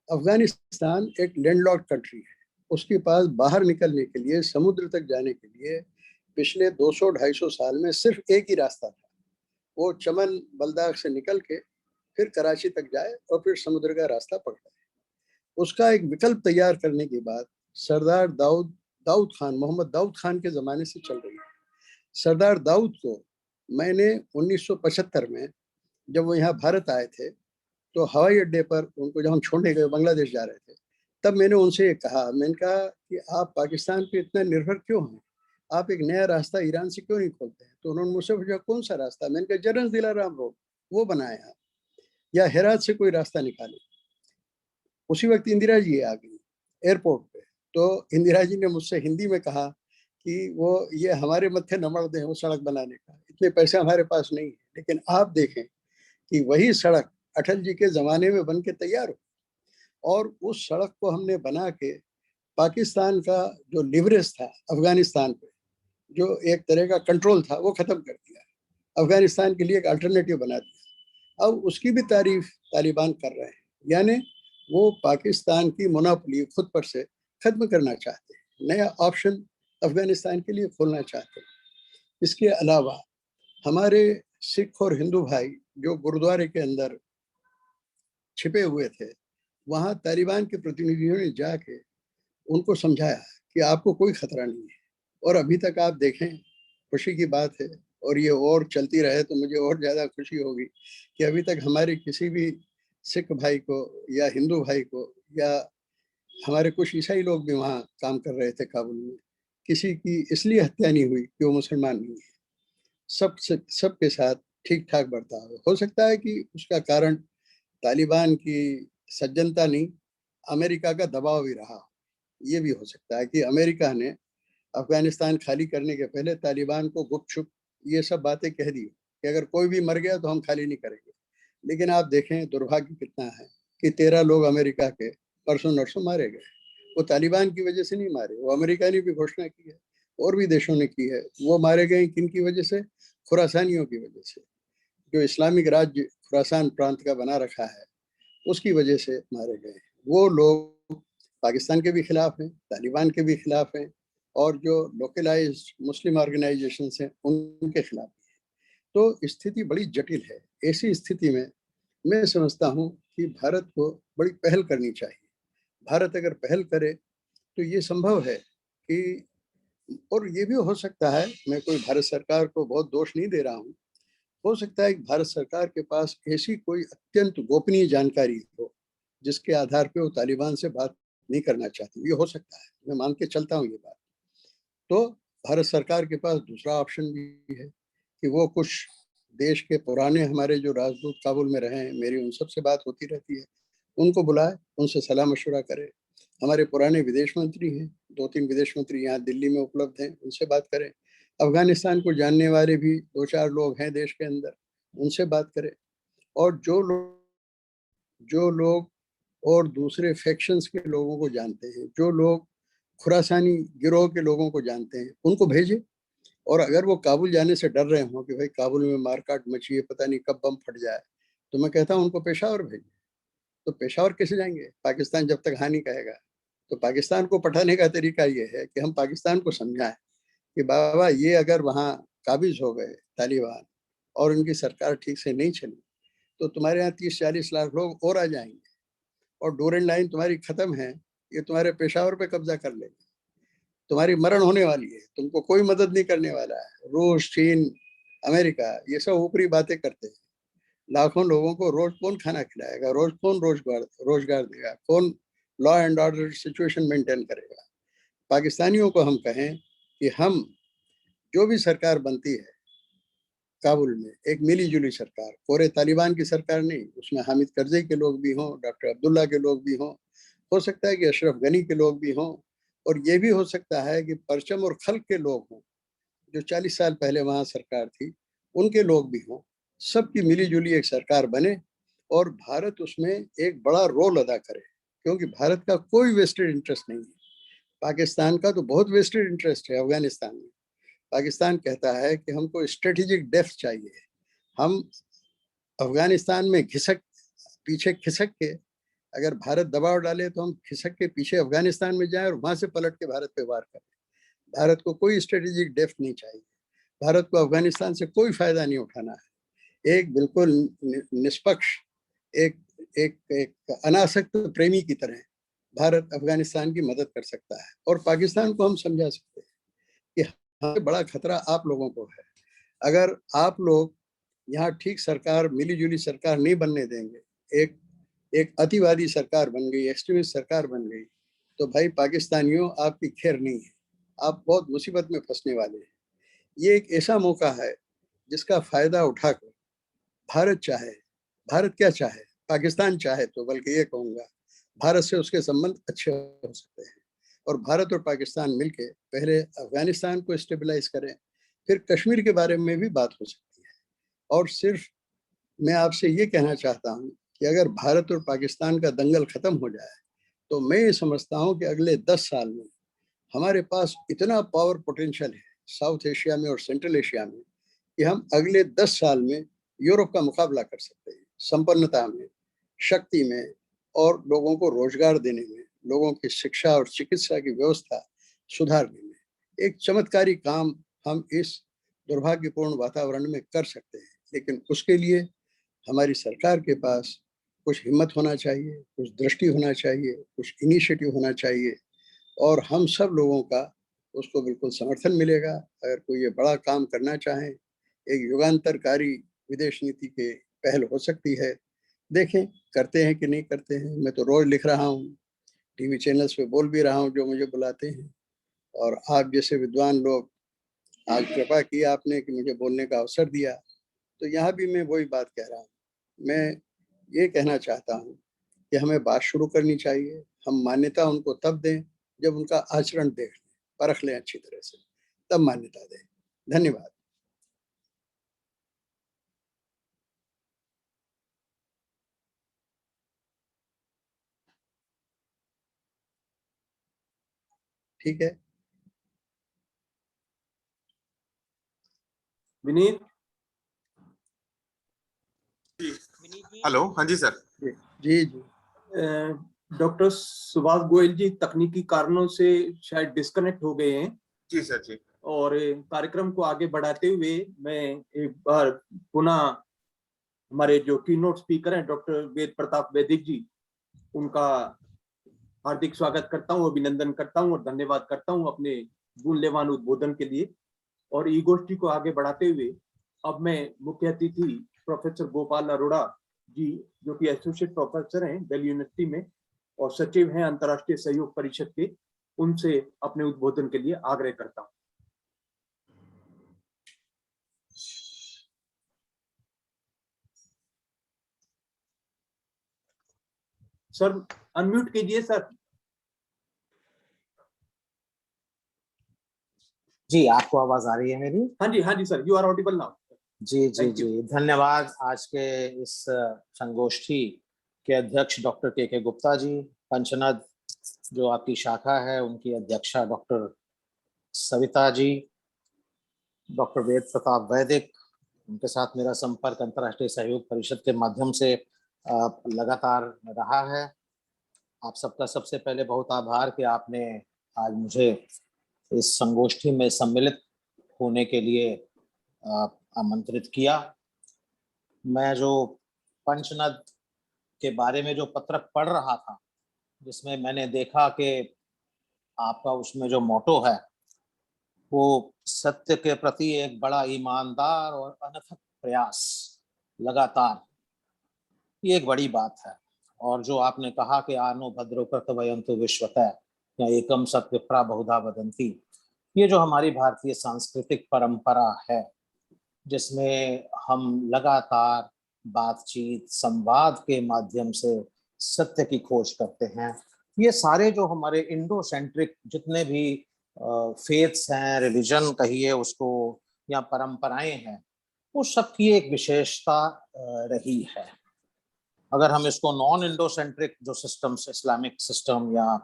अफगानिस्तान एक लैंडलॉक्ड कंट्री है, उसके पास बाहर निकलने के लिए, समुद्र तक जाने के लिए पिछले 200-250 साल में सिर्फ एक ही रास्ता था, वो चमन बलदाग से निकल के फिर कराची तक जाए और फिर समुद्र का रास्ता पकड़े। उसका एक विकल्प तैयार करने के बाद सरदार दाऊद खान, मोहम्मद दाऊद खान के ज़माने से चल रही है। सरदार दाऊद को मैंने 1975 में, जब वो यहाँ भारत आए थे, तो हवाई अड्डे पर उनको जब हम छोड़ने गए, बांग्लादेश जा रहे थे, तब मैंने उनसे ये कहा, मैंने कहा कि आप पाकिस्तान पे इतना निर्भर क्यों हैं, आप एक नया रास्ता ईरान से क्यों नहीं खोलते हैं? तो उन्होंने मुझसे पूछा कौन सा रास्ता? मैंने कहा जनरल दिलाराम रोड, वो बनाए आप, या हेरात से कोई रास्ता निकाले। उसी वक्त इंदिरा जी आ गई एयरपोर्ट पे, तो इंदिरा जी ने मुझसे हिंदी में कहा कि वो ये हमारे मत्थे न मर दें वो सड़क बनाने का, इतने पैसे हमारे पास नहीं है। लेकिन आप देखें कि वही सड़क अटल जी के ज़माने में बन के तैयार हो, और उस सड़क को हमने बना के पाकिस्तान का जो लिवरेज था अफगानिस्तान पे, जो एक तरह का कंट्रोल था, वो ख़त्म कर दिया, अफगानिस्तान के लिए एक अल्टरनेटिव बना दिया। अब उसकी भी तारीफ तालिबान कर रहे हैं, यानी वो पाकिस्तान की मोनोपोली खुद पर से खत्म करना चाहते हैं, नया ऑप्शन अफगानिस्तान के लिए खोलना चाहते हैं। इसके अलावा हमारे सिख और हिंदू भाई जो गुरुद्वारे के अंदर छिपे हुए थे, वहाँ तालिबान के प्रतिनिधियों ने जाके उनको समझाया कि आपको कोई खतरा नहीं है। और अभी तक आप देखें, खुशी की बात है, और ये और चलती रहे तो मुझे और ज़्यादा खुशी होगी कि अभी तक हमारे किसी भी सिख भाई को या हिंदू भाई को, या हमारे कुछ ईसाई लोग भी वहाँ काम कर रहे थे काबुल में, किसी की इसलिए हत्या नहीं हुई कि वो मुसलमान नहीं है। सब के साथ ठीक ठाक बर्ताव हो सकता है कि उसका कारण तालिबान की सज्जनता नहीं, अमेरिका का दबाव भी रहा। ये भी हो सकता है कि अमेरिका ने अफगानिस्तान खाली करने के पहले तालिबान को गुपचुप ये सब बातें कह दी कि अगर कोई भी मर गया तो हम खाली नहीं करेंगे। लेकिन आप देखें दुर्भाग्य कितना है कि 13 लोग अमेरिका के परसों नरसों मारे गए। वो तालिबान की वजह से नहीं मारे, वो अमेरिका ने भी घोषणा की है और भी देशों ने की है। वो मारे गए किन की वजह से? खुरासानियों की वजह से, जो इस्लामिक राज्य खुरासान प्रांत का बना रखा है, उसकी वजह से मारे गए। वो लोग पाकिस्तान के भी खिलाफ हैं, तालिबान के भी खिलाफ हैं, और जो लोकलाइज्ड मुस्लिम ऑर्गेनाइजेशंस हैं उनके खिलाफ भी है। तो स्थिति बड़ी जटिल है। ऐसी स्थिति में मैं समझता हूँ कि भारत को बड़ी पहल करनी चाहिए। भारत अगर पहल करे तो ये संभव है कि, और ये भी हो सकता है, मैं कोई भारत सरकार को बहुत दोष नहीं दे रहा हूँ, हो सकता है कि भारत सरकार के पास ऐसी कोई अत्यंत गोपनीय जानकारी हो जिसके आधार पे वो तालिबान से बात नहीं करना चाहती। ये हो सकता है, मैं मान के चलता हूँ ये बात। तो भारत सरकार के पास दूसरा ऑप्शन भी है कि वो कुछ देश के पुराने हमारे जो राजदूत काबुल में रहे हैं, मेरी उन सब से बात होती रहती है, उनको बुलाए, उनसे सलाह मशवरा करे। हमारे पुराने विदेश मंत्री हैं, 2-3 विदेश मंत्री यहाँ दिल्ली में उपलब्ध हैं, उनसे बात करें। अफगानिस्तान को जानने वाले भी 2-4 लोग हैं देश के अंदर, उनसे बात करें। और जो लोग और दूसरे फैक्शंस के लोगों को जानते हैं, जो लोग खुरासानी गिरोह के लोगों को जानते हैं, उनको भेजे। और अगर वो काबुल जाने से डर रहे हों कि भाई काबुल में मारकाट मची है, पता नहीं कब बम फट जाए, तो मैं कहता हूँ उनको पेशावर भेजें। तो पेशावर कैसे जाएंगे? पाकिस्तान जब तक हाँ नहीं कहेगा। तो पाकिस्तान को पठाने का तरीका ये है कि हम पाकिस्तान को समझाएं कि बाबा ये अगर वहाँ काबिज हो गए तालिबान और उनकी सरकार ठीक से नहीं चली तो तुम्हारे यहाँ 30-40 लाख लोग और आ जाएंगे, और डोरेंट लाइन तुम्हारी खत्म है, ये तुम्हारे पेशावर पे कब्जा कर लेंगे, तुम्हारी मरण होने वाली है, तुमको कोई मदद नहीं करने वाला है। रूस, चीन, अमेरिका ये सब ऊपरी बातें करते हैं। लाखों लोगों को रोज कौन खाना खिलाएगा? रोज कौन रोजगार देगा? कौन law and order situation maintain करेगा? पाकिस्तानियों को हम कहें कि हम जो भी सरकार बनती है काबुल में, एक मिली जुली सरकार, पूरे तालिबान की सरकार नहीं, उसमें हामिद करजई के लोग भी हों, डॉक्टर अब्दुल्ला के लोग भी हों, हो सकता है कि अशरफ गनी के लोग भी हों, और ये भी हो सकता है कि परचम और खल्क के लोग हों, जो 40 साल पहले वहाँ सरकार थी उनके लोग भी हों। सबकी मिली जुली एक सरकार बने और भारत उसमें एक बड़ा रोल अदा करे, क्योंकि भारत का कोई वेस्टेड इंटरेस्ट नहीं है। पाकिस्तान का तो बहुत वेस्टेड इंटरेस्ट है अफगानिस्तान में। पाकिस्तान कहता है कि हमको स्ट्रेटेजिक डेप्थ चाहिए, हम अफगानिस्तान में पीछे खिसक के अगर भारत दबाव डाले तो हम खिसक के पीछे अफगानिस्तान में जाएं और वहां से पलट के भारत पे वार करें। भारत को कोई स्ट्रेटेजिक डेप्थ नहीं चाहिए, भारत को अफगानिस्तान से कोई फायदा नहीं उठाना है। एक बिल्कुल निष्पक्ष, एक एक एक अनासक्त प्रेमी की तरह भारत अफगानिस्तान की मदद कर सकता है, और पाकिस्तान को हम समझा सकते हैं कि हमें बड़ा खतरा आप लोगों को है। अगर आप लोग यहाँ ठीक सरकार, मिली जुली सरकार नहीं बनने देंगे, एक एक अतिवादी सरकार बन गई, एक्सट्रीमिस्ट सरकार बन गई, तो भाई पाकिस्तानियों आपकी खैर नहीं है, आप बहुत मुसीबत में फंसने वाले हैं। ये एक ऐसा मौका है जिसका फायदा उठाकर भारत चाहे, भारत क्या चाहे, पाकिस्तान चाहे तो, बल्कि ये कहूँगा भारत से उसके संबंध अच्छे हो सकते हैं। और भारत और पाकिस्तान मिलके पहले अफगानिस्तान को स्टेबलाइज करें, फिर कश्मीर के बारे में भी बात हो सकती है। और सिर्फ मैं आपसे ये कहना चाहता हूँ कि अगर भारत और पाकिस्तान का दंगल खत्म हो जाए तो मैं ये समझता हूँ कि अगले 10 साल में हमारे पास इतना पावर पोटेंशियल है साउथ एशिया में और सेंट्रल एशिया में कि हम अगले 10 साल में यूरोप का मुकाबला कर सकते हैं, संपन्नता में, शक्ति में, और लोगों को रोजगार देने में, लोगों की शिक्षा और चिकित्सा की व्यवस्था सुधारने में। एक चमत्कारी काम हम इस दुर्भाग्यपूर्ण वातावरण में कर सकते हैं, लेकिन उसके लिए हमारी सरकार के पास कुछ हिम्मत होना चाहिए, कुछ दृष्टि होना चाहिए, कुछ इनिशिएटिव होना चाहिए, और हम सब लोगों का उसको बिल्कुल समर्थन मिलेगा। अगर कोई ये बड़ा काम करना चाहे, एक युगांतरकारी विदेश नीति के पहल हो सकती है, देखें करते हैं कि नहीं करते हैं। मैं तो रोज लिख रहा हूँ, टीवी चैनल्स पे बोल भी रहा हूँ जो मुझे बुलाते हैं, और आप जैसे विद्वान लोग, आज कृपा की आपने कि मुझे बोलने का अवसर दिया, तो यहाँ भी मैं वही बात कह रहा हूँ। मैं ये कहना चाहता हूँ कि हमें बात शुरू करनी चाहिए, हम मान्यता उनको तब दें जब उनका आचरण देख लें, परख लें अच्छी तरह से, तब मान्यता दें। धन्यवाद। ठीक है विनीत। हेलो, हाँ जी सर। जी जी। डॉक्टर सुभाष गोयल जी तकनीकी कारणों से शायद डिस्कनेक्ट हो गए हैं। जी सर जी। और कार्यक्रम को आगे बढ़ाते हुए मैं एक बार पुनः हमारे जो कीनोट स्पीकर हैं डॉक्टर वेद प्रताप वैदिक जी, उनका हार्दिक स्वागत करता हूं, अभिनंदन करता हूं और धन्यवाद करता हूं अपने मूल्यवान उद्बोधन के लिए। और ई गोष्ठी को आगे बढ़ाते हुए अब मैं मुख्य अतिथि प्रोफेसर गोपाल अरोड़ा जी, जो कि एसोसिएट प्रोफेसर हैं दिल्ली यूनिवर्सिटी में और सचिव हैं अंतर्राष्ट्रीय सहयोग परिषद के, उनसे अपने उद्बोधन के लिए आग्रह करता हूं। सर अनम्यूट कीजिए सर। जी, आपको आवाज आ रही है मेरी? हाँ जी sir, you are audible now. जी जी जी, धन्यवाद। आज के इस संगोष्ठी के अध्यक्ष डॉक्टर के गुप्ता जी, पंचनद जो आपकी शाखा है उनकी अध्यक्षा डॉक्टर सविता जी, डॉक्टर वेद प्रताप वैदिक, उनके साथ मेरा संपर्क अंतर्राष्ट्रीय सहयोग परिषद के माध्यम से लगातार रहा है। आप सबका सबसे पहले बहुत आभार कि आपने आज मुझे इस संगोष्ठी में सम्मिलित होने के लिए आमंत्रित किया। मैं जो पंचनद के बारे में जो पत्रक पढ़ रहा था, जिसमें मैंने देखा कि आपका उसमें जो मोटो है वो सत्य के प्रति एक बड़ा ईमानदार और अनथक प्रयास लगातार, ये एक बड़ी बात है। और जो आपने कहा कि आनो भद्रो कर्तव्यंतु विश्वतः या एकम सत विप्रा बहुधा वदंती, ये जो हमारी भारतीय सांस्कृतिक परंपरा है जिसमें हम लगातार बातचीत संवाद के माध्यम से सत्य की खोज करते हैं, ये सारे जो हमारे इंडो सेंट्रिक जितने भी फेथ्स हैं, रिलीजन कहिए उसको, या परंपराएं हैं, उस सब की एक विशेषता रही है। अगर हम इसको नॉन इंडो सेंट्रिक जो सिस्टम्स, इस्लामिक सिस्टम या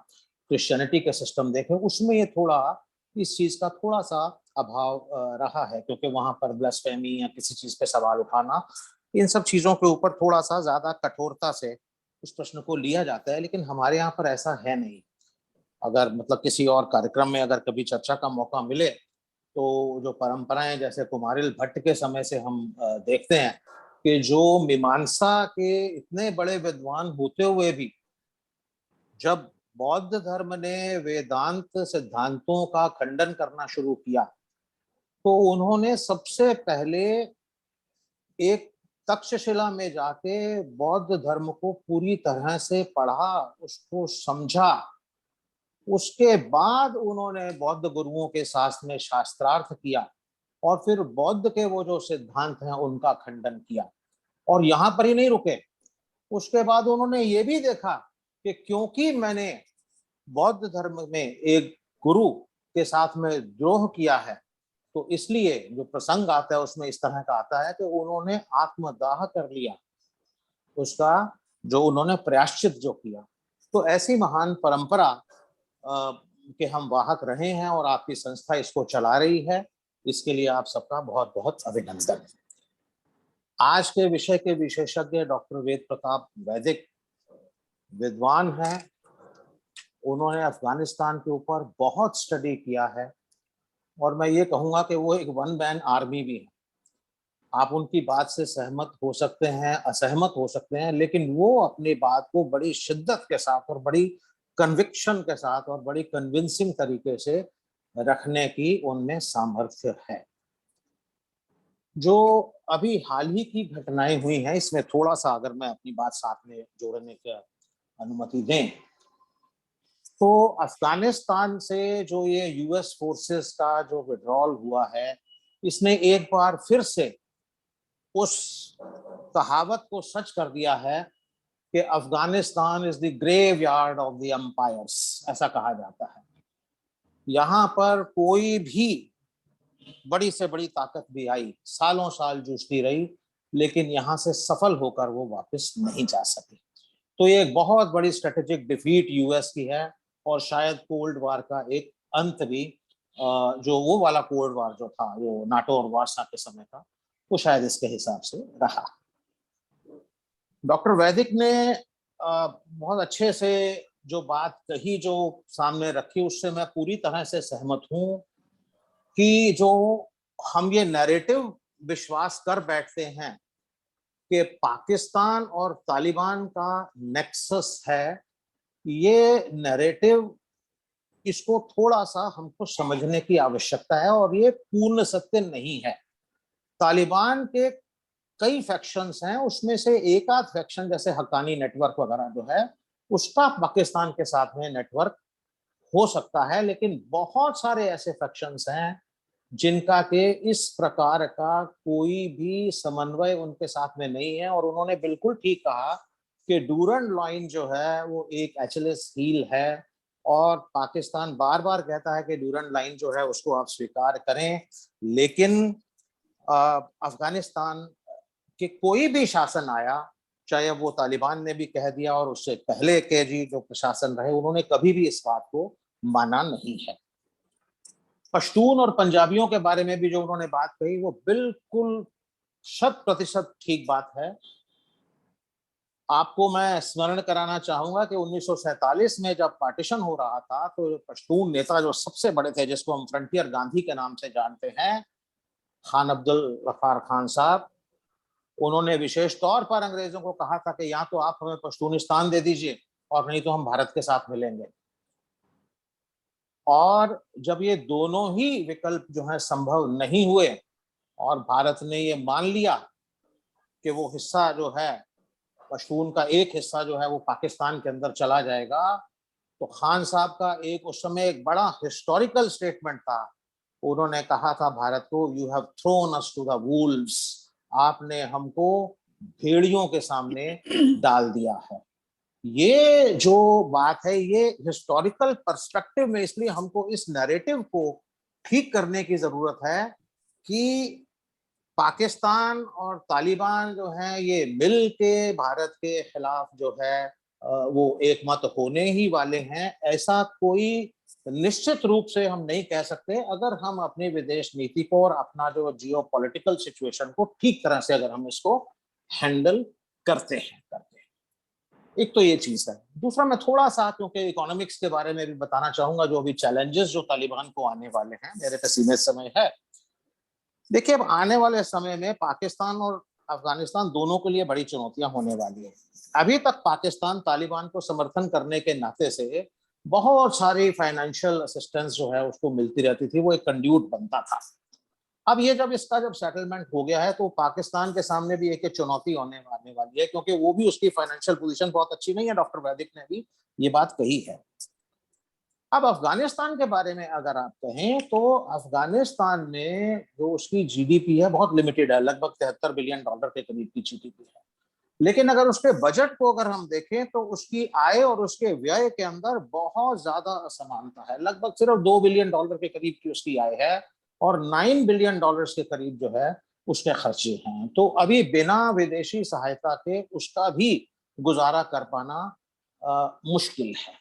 क्रिश्चियनिटी के सिस्टम देखें, उसमें ये थोड़ा इस चीज का थोड़ा सा अभाव रहा है, क्योंकि वहां पर ब्लास्फेमी या किसी चीज पे सवाल उठाना, इन सब चीजों के ऊपर थोड़ा सा ज्यादा कठोरता से उस प्रश्न को लिया जाता है। लेकिन हमारे यहाँ पर ऐसा है नहीं। अगर मतलब किसी और कार्यक्रम में अगर कभी चर्चा का मौका मिले तो जो परंपराएं, जैसे कुमारिल भट्ट के समय से हम देखते हैं कि जो मीमांसा के इतने बड़े विद्वान होते हुए भी जब बौद्ध धर्म ने वेदांत सिद्धांतों का खंडन करना शुरू किया तो उन्होंने सबसे पहले एक तक्षशिला में जाके बौद्ध धर्म को पूरी तरह से पढ़ा, उसको समझा। उसके बाद उन्होंने बौद्ध गुरुओं के साथ में शास्त्रार्थ किया और फिर बौद्ध के वो जो सिद्धांत हैं उनका खंडन किया। और यहाँ पर ही नहीं रुके, उसके बाद उन्होंने ये भी देखा कि क्योंकि मैंने बौद्ध धर्म में एक गुरु के साथ में द्रोह किया है, तो इसलिए जो प्रसंग आता है उसमें इस तरह का आता है कि उन्होंने आत्मदाह कर लिया, उसका जो उन्होंने प्रायश्चित जो किया। तो ऐसी महान परंपरा के हम वाहक रहे हैं और आपकी संस्था इसको चला रही है, इसके लिए आप सबका बहुत बहुत अभिनंदन। आज के विषय के विशेषज्ञ डॉक्टर वेद प्रताप वैदिक विद्वान हैं। उन्होंने अफगानिस्तान के ऊपर बहुत स्टडी किया है और मैं ये कहूँगा कि वो एक वन मैन आर्मी भी है। आप उनकी बात से सहमत हो सकते हैं, असहमत हो सकते हैं, लेकिन वो अपनी बात को बड़ी शिद्दत के साथ और बड़ी कन्विक्शन के साथ और बड़ी कन्विंसिंग तरीके से रखने की उनमें सामर्थ्य है। जो अभी हाल ही की घटनाएं हुई हैं, इसमें थोड़ा सा अगर मैं अपनी बात साथ में जोड़ने की अनुमति दें, तो अफगानिस्तान से जो ये यूएस फोर्सेस का जो विड्रॉल हुआ है, इसने एक बार फिर से उस कहावत को सच कर दिया है कि Afghanistan is the graveyard of the empires, ऐसा कहा जाता है। यहाँ पर कोई भी बड़ी से बड़ी ताकत भी आई, सालों साल जूझती रही, लेकिन यहाँ से सफल होकर वो वापस नहीं जा सकी। तो ये एक बहुत बड़ी स्ट्रेटेजिक डिफीट यूएस की है और शायद कोल्ड वार का एक अंत भी, जो वो वाला कोल्ड वार जो था वो नाटो और वार्सा के समय का, वो शायद इसके हिसाब से रहा। डॉक्टर वैदिक ने बहुत अच्छे से जो बात कही, जो सामने रखी, उससे मैं पूरी तरह से सहमत हूँ कि जो हम ये नैरेटिव विश्वास कर बैठते हैं कि पाकिस्तान और तालिबान का नेक्सस है, ये नैरेटिव, इसको थोड़ा सा हमको समझने की आवश्यकता है और ये पूर्ण सत्य नहीं है। तालिबान के कई फैक्शंस हैं, उसमें से एक आध फैक्शन जैसे हक्कानी नेटवर्क वगैरह जो है, उसका पाकिस्तान के साथ में नेटवर्क हो सकता है, लेकिन बहुत सारे ऐसे फैक्शंस हैं जिनका के इस प्रकार का कोई भी समन्वय उनके साथ में नहीं है। और उन्होंने बिल्कुल ठीक कहा कि डूरंड लाइन जो है वो एक एचएलएस हील है और पाकिस्तान बार बार कहता है कि डूरंड लाइन जो है उसको आप स्वीकार करें, लेकिन अफगानिस्तान के कोई भी शासन आया, चाहे वो तालिबान ने भी कह दिया और उससे पहले के जी जो प्रशासन रहे, उन्होंने कभी भी इस बात को माना नहीं है। पश्तून और पंजाबियों के बारे में भी जो उन्होंने बात कही, वो बिल्कुल 100% ठीक बात है। आपको मैं स्मरण कराना चाहूंगा कि 1947 में जब पार्टीशन हो रहा था, तो पश्तून नेता जो सबसे बड़े थे, जिसको हम फ्रंटियर गांधी के नाम से जानते हैं, खान अब्दुल गफ्फार खान साहब, उन्होंने विशेष तौर पर अंग्रेजों को कहा था कि या तो आप हमें पश्तूनिस्तान दे दीजिए और नहीं तो हम भारत के साथ मिलेंगे। और जब ये दोनों ही विकल्प जो है संभव नहीं हुए और भारत ने ये मान लिया कि वो हिस्सा जो है, पश्तून का एक हिस्सा जो है वो पाकिस्तान के अंदर चला जाएगा, तो खान साहब का एक उस समय एक बड़ा हिस्टोरिकल स्टेटमेंट था। उन्होंने कहा था भारत को, you have thrown us to the wolves, आपने हमको भेड़ियों के सामने डाल दिया है। ये जो बात है, ये हिस्टोरिकल पर्सपेक्टिव में, इसलिए हमको इस नैरेटिव को ठीक करने की जरूरत है कि पाकिस्तान और तालिबान जो है ये मिल के भारत के खिलाफ जो है वो एक मत होने ही वाले हैं। ऐसा कोई निश्चित रूप से हम नहीं कह सकते, अगर हम अपनी विदेश नीति को और अपना जो जियोपॉलिटिकल सिचुएशन को ठीक तरह से अगर हम इसको हैंडल करते हैं। एक तो ये चीज है। दूसरा, मैं थोड़ा सा क्योंकि इकोनॉमिक्स के बारे में भी बताना चाहूंगा, जो अभी चैलेंजेस जो तालिबान को आने वाले हैं, मेरे पे सीमित समय है। देखिए, अब आने वाले समय में पाकिस्तान और अफगानिस्तान दोनों के लिए बड़ी चुनौतियां होने वाली है। अभी तक पाकिस्तान तालिबान को समर्थन करने के नाते से बहुत सारी फाइनेंशियल असिस्टेंस जो है उसको मिलती रहती थी, वो एक कंड्यूट बनता था। अब ये जब इसका जब सेटलमेंट हो गया है तो पाकिस्तान के सामने भी एक चुनौती आने वाली है, क्योंकि वो भी उसकी फाइनेंशियल पोजीशन बहुत अच्छी नहीं है। डॉक्टर वैदिक ने भी ये बात कही है। अब अफगानिस्तान के बारे में अगर आप कहें तो अफगानिस्तान में जो उसकी जीडीपी है बहुत लिमिटेड है, लगभग $73 बिलियन के करीब की जीडीपी है। लेकिन अगर उसके बजट को अगर हम देखें तो उसकी आय और उसके व्यय के अंदर बहुत ज्यादा असमानता है। लगभग सिर्फ $2 बिलियन के करीब की उसकी आय है और $9 बिलियन के करीब जो है उसके खर्चे हैं। तो अभी बिना विदेशी सहायता के उसका भी गुजारा कर पाना मुश्किल है।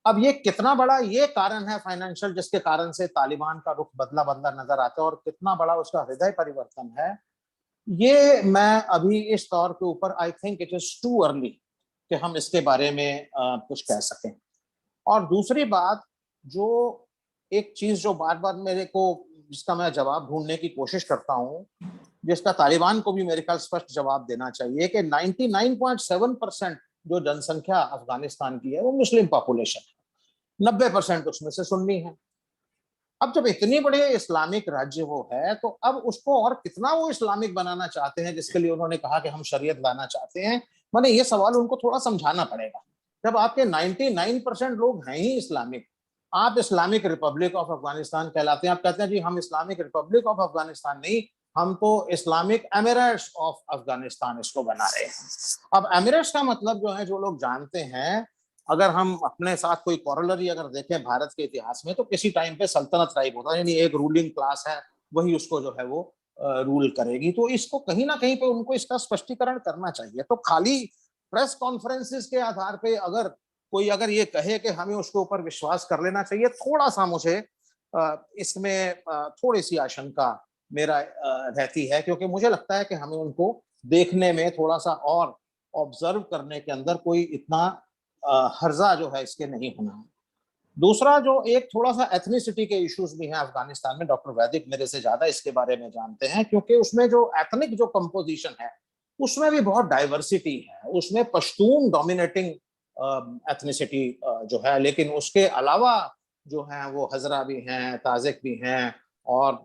अब ये कितना बड़ा ये कारण है फाइनेंशियल जिसके कारण से तालिबान का रुख बदला नजर आता है और कितना बड़ा उसका हृदय परिवर्तन है, ये मैं अभी इस दौर के ऊपर I think it is too early कि हम इसके बारे में कुछ कह सकें। और दूसरी बात, जो एक चीज जो बार बार मेरे को जिसका मैं जवाब ढूंढने की कोशिश करता हूं, जिसका तालिबान को भी मेरे ख्याल स्पष्ट जवाब देना चाहिए कि 99.7% जो जनसंख्या अफगानिस्तान की है वो मुस्लिम पॉपुलेशन है, 90% उसमें से सुन्नी है। अब जब इतनी बड़े इस्लामिक राज्य वो है तो अब उसको और कितना वो इस्लामिक बनाना चाहते हैं, जिसके लिए उन्होंने कहा कि हम शरीयत लाना चाहते हैं। मैंने ये सवाल उनको थोड़ा समझाना पड़ेगा। जब आपके 99% लोग हैं ही इस्लामिक, आप इस्लामिक रिपब्लिक ऑफ अफगानिस्तान कहलाते हैं, आप कहते हैं जी हम इस्लामिक रिपब्लिक ऑफ अफगानिस्तान नहीं, हम तो इस्लामिक एमिरेट्स ऑफ अफगानिस्तान इसको बना रहे हैं। अब एमिरेट्स का मतलब जो है, जो लोग जानते हैं, अगर हम अपने साथ कोई कॉरलरी अगर देखें भारत के इतिहास में, तो किसी टाइम पे सल्तनत टाइप होता है, यानी एक रूलिंग क्लास है वही उसको जो है वो रूल करेगी। तो इसको कहीं ना कहीं पे उनको इसका स्पष्टीकरण करना चाहिए। तो खाली प्रेस कॉन्फ्रेंसिस के आधार पे अगर कोई अगर ये कहे कि हमें उसके ऊपर विश्वास कर लेना चाहिए, थोड़ा सा मुझे इसमें थोड़ी सी आशंका मेरा रहती है, क्योंकि मुझे लगता है कि हमें उनको देखने में थोड़ा सा और ऑब्जर्व करने के अंदर कोई इतना हर्जा जो है इसके नहीं होना है। दूसरा, जो एक थोड़ा सा एथनिसिटी के इश्यूज भी हैं अफगानिस्तान में, डॉक्टर वैदिक मेरे से ज्यादा इसके बारे में जानते हैं, क्योंकि उसमें जो एथनिक जो कंपोजिशन है उसमें भी बहुत डाइवर्सिटी है। उसमें पश्तून डोमिनेटिंग एथनिसिटी जो है, लेकिन उसके अलावा जो है वो हजरा भी हैं, ताजिक भी हैं और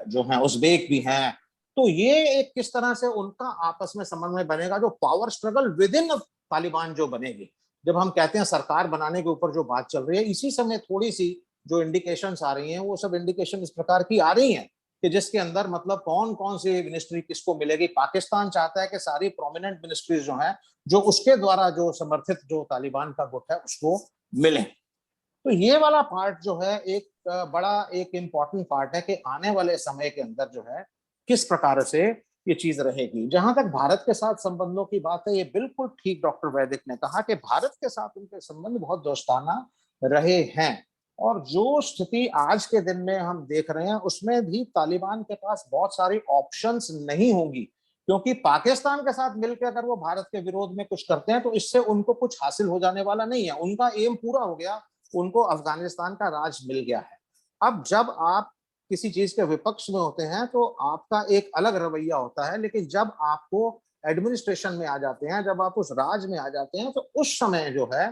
जो है उज़्बेक भी हैं। तो ये एक किस तरह से उनका आपस में समन्वय बनेगा, जो power struggle with in Taliban जो बनेगी, जब हम कहते हैं सरकार बनाने के ऊपर जो बात चल रही है, इसी समय थोड़ी सी जो इंडिकेशंस आ रही हैं, वो सब इंडिकेशन इस प्रकार की आ रही हैं कि जिसके अंदर मतलब कौन कौन सी मिनिस्ट्री किसको मिलेगी। पाकिस्तान चाहता है कि सारी प्रोमिनेंट मिनिस्ट्रीज जो हैं, जो उसके द्वारा जो समर्थित जो तालिबान का गुट है उसको मिले। तो ये वाला पार्ट जो है एक बड़ा एक इम्पॉर्टेंट पार्ट है कि आने वाले समय के अंदर जो है किस प्रकार से ये चीज रहेगी। जहां तक भारत के साथ संबंधों की बात है, ये बिल्कुल ठीक डॉक्टर वैदिक ने कहा कि भारत के साथ उनके संबंध बहुत दोस्ताना रहे हैं। और जो स्थिति आज के दिन में हम देख रहे हैं, उसमें भी तालिबान के पास बहुत सारी ऑप्शंस नहीं होंगी, क्योंकि पाकिस्तान के साथ मिलकर अगर वो भारत के विरोध में कुछ करते हैं तो इससे उनको कुछ हासिल हो जाने वाला नहीं है। उनका एम पूरा हो गया, उनको अफगानिस्तान का राज मिल गया है। अब जब आप किसी चीज के विपक्ष में होते हैं तो आपका एक अलग रवैया होता है, लेकिन जब आपको एडमिनिस्ट्रेशन में आ जाते हैं, जब आप उस राज में आ जाते हैं, तो उस समय जो है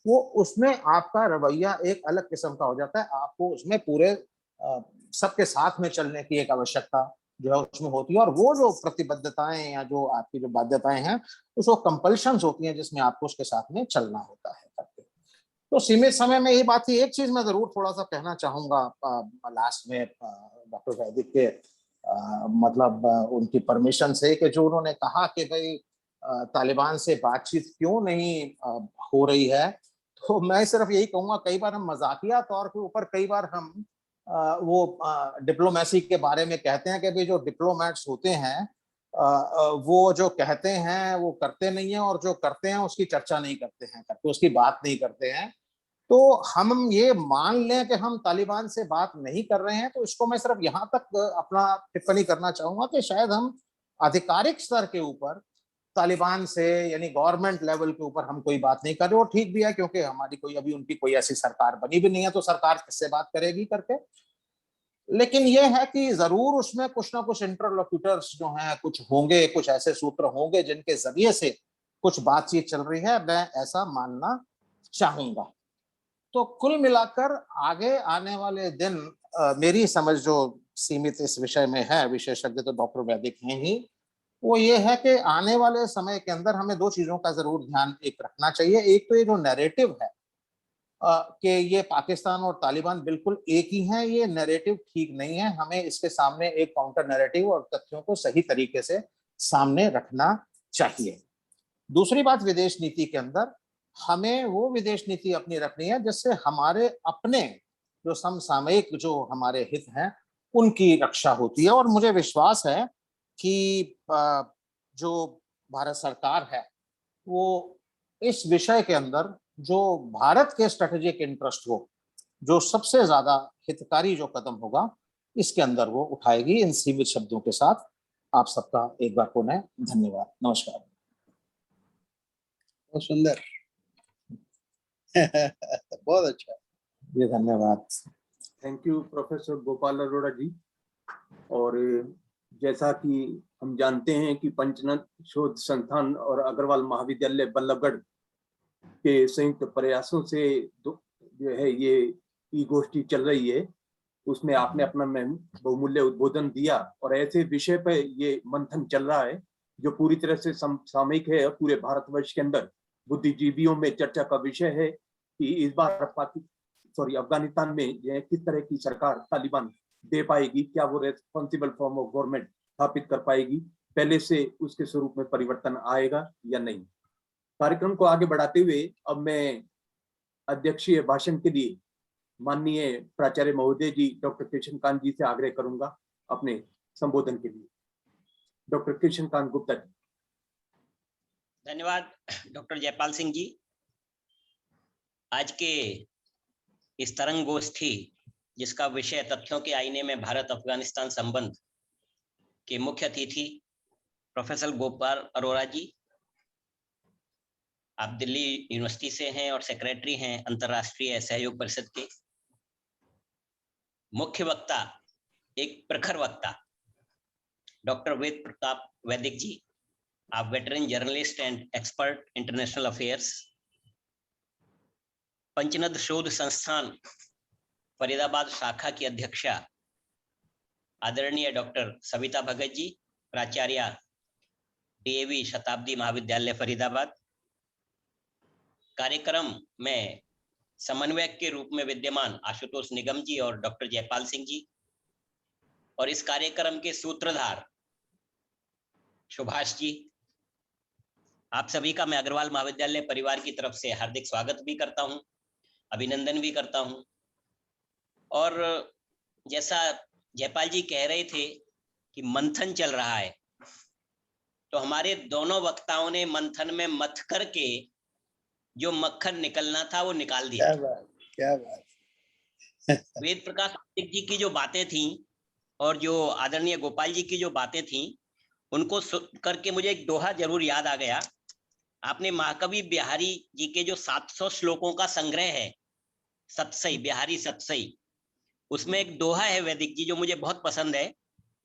वो उसमें आपका रवैया एक अलग किस्म का हो जाता है। आपको उसमें पूरे सबके साथ में चलने की एक आवश्यकता जो है उसमें होती है, और वो जो प्रतिबद्धताएं या जो आपकी जो बाध्यताएं हैं उसको कंपल्शंस होती हैं जिसमें आपको उसके साथ में चलना होता है। तो सीमित समय में यही बात थी। एक चीज मैं जरूर थोड़ा सा कहना चाहूंगा लास्ट में डॉक्टर वैदिक के मतलब उनकी परमिशन से, कि जो उन्होंने कहा कि भाई तालिबान से बातचीत क्यों नहीं हो रही है, तो मैं सिर्फ यही कहूंगा, कई बार हम मजाकिया तौर के ऊपर कई बार हम वो डिप्लोमेसी के बारे में कहते हैं कि भाई जो डिप्लोमेट्स होते हैं वो जो कहते हैं वो करते नहीं है, और जो करते हैं उसकी चर्चा नहीं करते हैं, करके उसकी बात नहीं करते हैं। तो हम ये मान लें कि हम तालिबान से बात नहीं कर रहे हैं, तो इसको मैं सिर्फ यहाँ तक अपना टिप्पणी करना चाहूंगा कि शायद हम आधिकारिक स्तर के ऊपर तालिबान से यानी गवर्नमेंट लेवल के ऊपर हम कोई बात नहीं कर रहे। वो ठीक भी है, क्योंकि हमारी कोई अभी उनकी कोई ऐसी सरकार बनी भी नहीं है, तो सरकार किससे बात करेगी करके। लेकिन यह है कि जरूर उसमें कुछ ना कुछ इंटरलोक्यूटर्स जो हैं कुछ होंगे, कुछ ऐसे सूत्र होंगे जिनके जरिए से कुछ बातचीत चल रही है, मैं ऐसा मानना चाहूंगा। तो कुल मिलाकर आगे आने वाले दिन मेरी समझ जो सीमित इस विषय में है, विशेषज्ञ तो डॉक्टर वैदिक हैं ही, वो ये है कि आने वाले समय के अंदर हमें दो चीजों का जरूर ध्यान एक रखना चाहिए। एक तो ये जो नैरेटिव है कि ये पाकिस्तान और तालिबान बिल्कुल एक ही हैं, ये नैरेटिव ठीक नहीं है। हमें इसके सामने एक काउंटर नैरेटिव और तथ्यों को सही तरीके से सामने रखना चाहिए। दूसरी बात, विदेश नीति के अंदर हमें वो विदेश नीति अपनी रखनी है जिससे हमारे अपने जो समसामयिक जो हमारे हित हैं उनकी रक्षा होती है। और मुझे विश्वास है कि जो भारत सरकार है वो इस विषय के अंदर जो भारत के स्ट्रेटेजिक इंटरेस्ट हो, जो सबसे ज्यादा हितकारी जो कदम होगा, इसके अंदर वो उठाएगी। इन सीमित शब्दों के साथ आप सबका एक बार पुनः धन्यवाद। नमस्कार। बहुत सुंदर। बहुत अच्छा। जी धन्यवाद। Thank you professor Gopal Arora ji. और जैसा कि हम जानते हैं कि पंचनद शोध संस्थान और अग्रवाल महाविद्यालय बल्लभगढ़ के संयुक्त प्रयासों से जो है ये गोष्ठी चल रही है, उसमें आपने अपना बहुमूल्य उद्बोधन दिया। और ऐसे विषय पर ये मंथन चल रहा है जो पूरी तरह से सामयिक है और पूरे भारतवर्ष के अंदर बुद्धिजीवियों में चर्चा का विषय है कि इस बार अफगानिस्तान में किस तरह की सरकार तालिबान दे पाएगी, क्या वो रेस्पॉन्सिबल फॉर्म ऑफ गवर्नमेंट स्थापित कर पाएगी, पहले से उसके स्वरूप में परिवर्तन आएगा या नहीं। कार्यक्रम को आगे बढ़ाते हुए अब मैं अध्यक्षीय भाषण के लिए माननीय प्राचार्य महोदय जी डॉक्टर कृष्णकांत जी से आग्रह करूंगा अपने संबोधन के लिए। डॉक्टर कृष्णकांत गुप्ता जी। धन्यवाद डॉक्टर जयपाल सिंह जी। आज के इस तरंग गोष्ठी जिसका विषय तथ्यों के आईने में भारत अफगानिस्तान संबंध के मुख्य अतिथि प्रोफेसर गोपाल अरोड़ा जी, आप दिल्ली यूनिवर्सिटी से हैं और सेक्रेटरी हैं अंतर्राष्ट्रीय सहयोग परिषद के। मुख्य वक्ता, एक प्रखर वक्ता डॉक्टर वेद प्रताप वैदिक जी, आप veteran journalist and expert international affairs. Panchnad Shodh Sansthan Faridabad शाखा की अध्यक्षा आदरणीय डॉक्टर सविता भगत जी, प्राचार्य डीएवी शताब्दी महाविद्यालय फरीदाबाद। कार्यक्रम में समन्वयक के रूप में विद्यमान आशुतोष निगम जी और डॉक्टर जयपाल सिंह जी, और इस कार्यक्रम के सूत्रधार सुभाष जी, आप सभी का मैं अग्रवाल महाविद्यालय परिवार की तरफ से हार्दिक स्वागत भी करता हूं, अभिनंदन भी करता हूं। और जैसा जयपाल जी कह रहे थे कि मंथन चल रहा है, तो हमारे दोनों वक्ताओं ने मंथन में मथ करके जो मक्खन निकलना था वो निकाल दिया। क्या बात, क्या बात। वेद प्रकाश वैदिक जी की जो बातें थी और जो आदरणीय गोपाल जी की जो बातें थी, उनको करके मुझे एक दोहा जरूर याद आ गया। आपने महाकवि बिहारी जी के जो 700 श्लोकों का संग्रह है सतसई, बिहारी सतसई, उसमें एक दोहा है वैदिक जी जो मुझे बहुत पसंद है।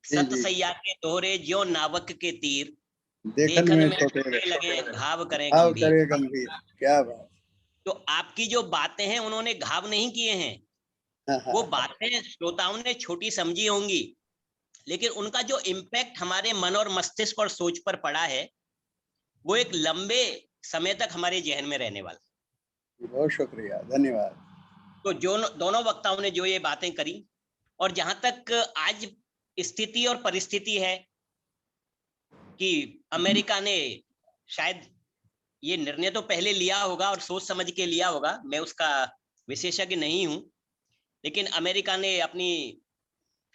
सतसैया के दोहरे ज्यो नावक के तीर, देखन में छोटे लगे घाव करें गंभीर। क्या बात। तो आपकी जो बातें हैं उन्होंने घाव नहीं किए हैं, वो बातें श्रोताओं ने छोटी समझी होंगी, लेकिन उनका जो इम्पैक्ट हमारे मन और मस्तिष्क और सोच पर पड़ा है वो एक लंबे समय तक हमारे जहन में रहने वाला। बहुत शुक्रिया, धन्यवाद। तो जो दोनों वक्ताओं ने जो ये बातें करी, और जहां तक आज स्थिति और परिस्थिति है कि अमेरिका ने शायद ये निर्णय तो पहले लिया होगा और सोच समझ के लिया होगा, मैं उसका विशेषज्ञ नहीं हूं, लेकिन अमेरिका ने अपनी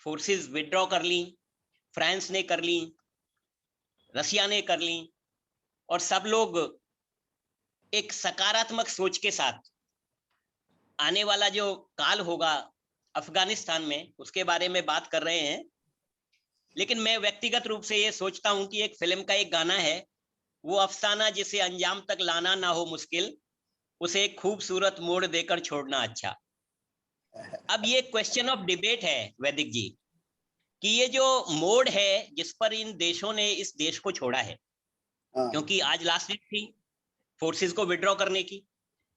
फोर्सेस विड्रॉ कर ली, फ्रांस ने कर ली, रसिया ने कर ली, और सब लोग एक सकारात्मक सोच के साथ आने वाला जो काल होगा अफगानिस्तान में उसके बारे में बात कर रहे हैं। लेकिन मैं व्यक्तिगत रूप से ये सोचता हूं कि एक फिल्म का एक गाना है, वो अफसाना जिसे अंजाम तक लाना ना हो मुश्किल, उसे एक खूबसूरत मोड़ देकर छोड़ना अच्छा। अब ये क्वेश्चन ऑफ डिबेट है वैदिक जी कि ये जो मोड़ है जिस पर इन देशों ने इस देश को छोड़ा है, क्योंकि आज लास्ट डेट थी फोर्सेस को विड्रॉ करने की,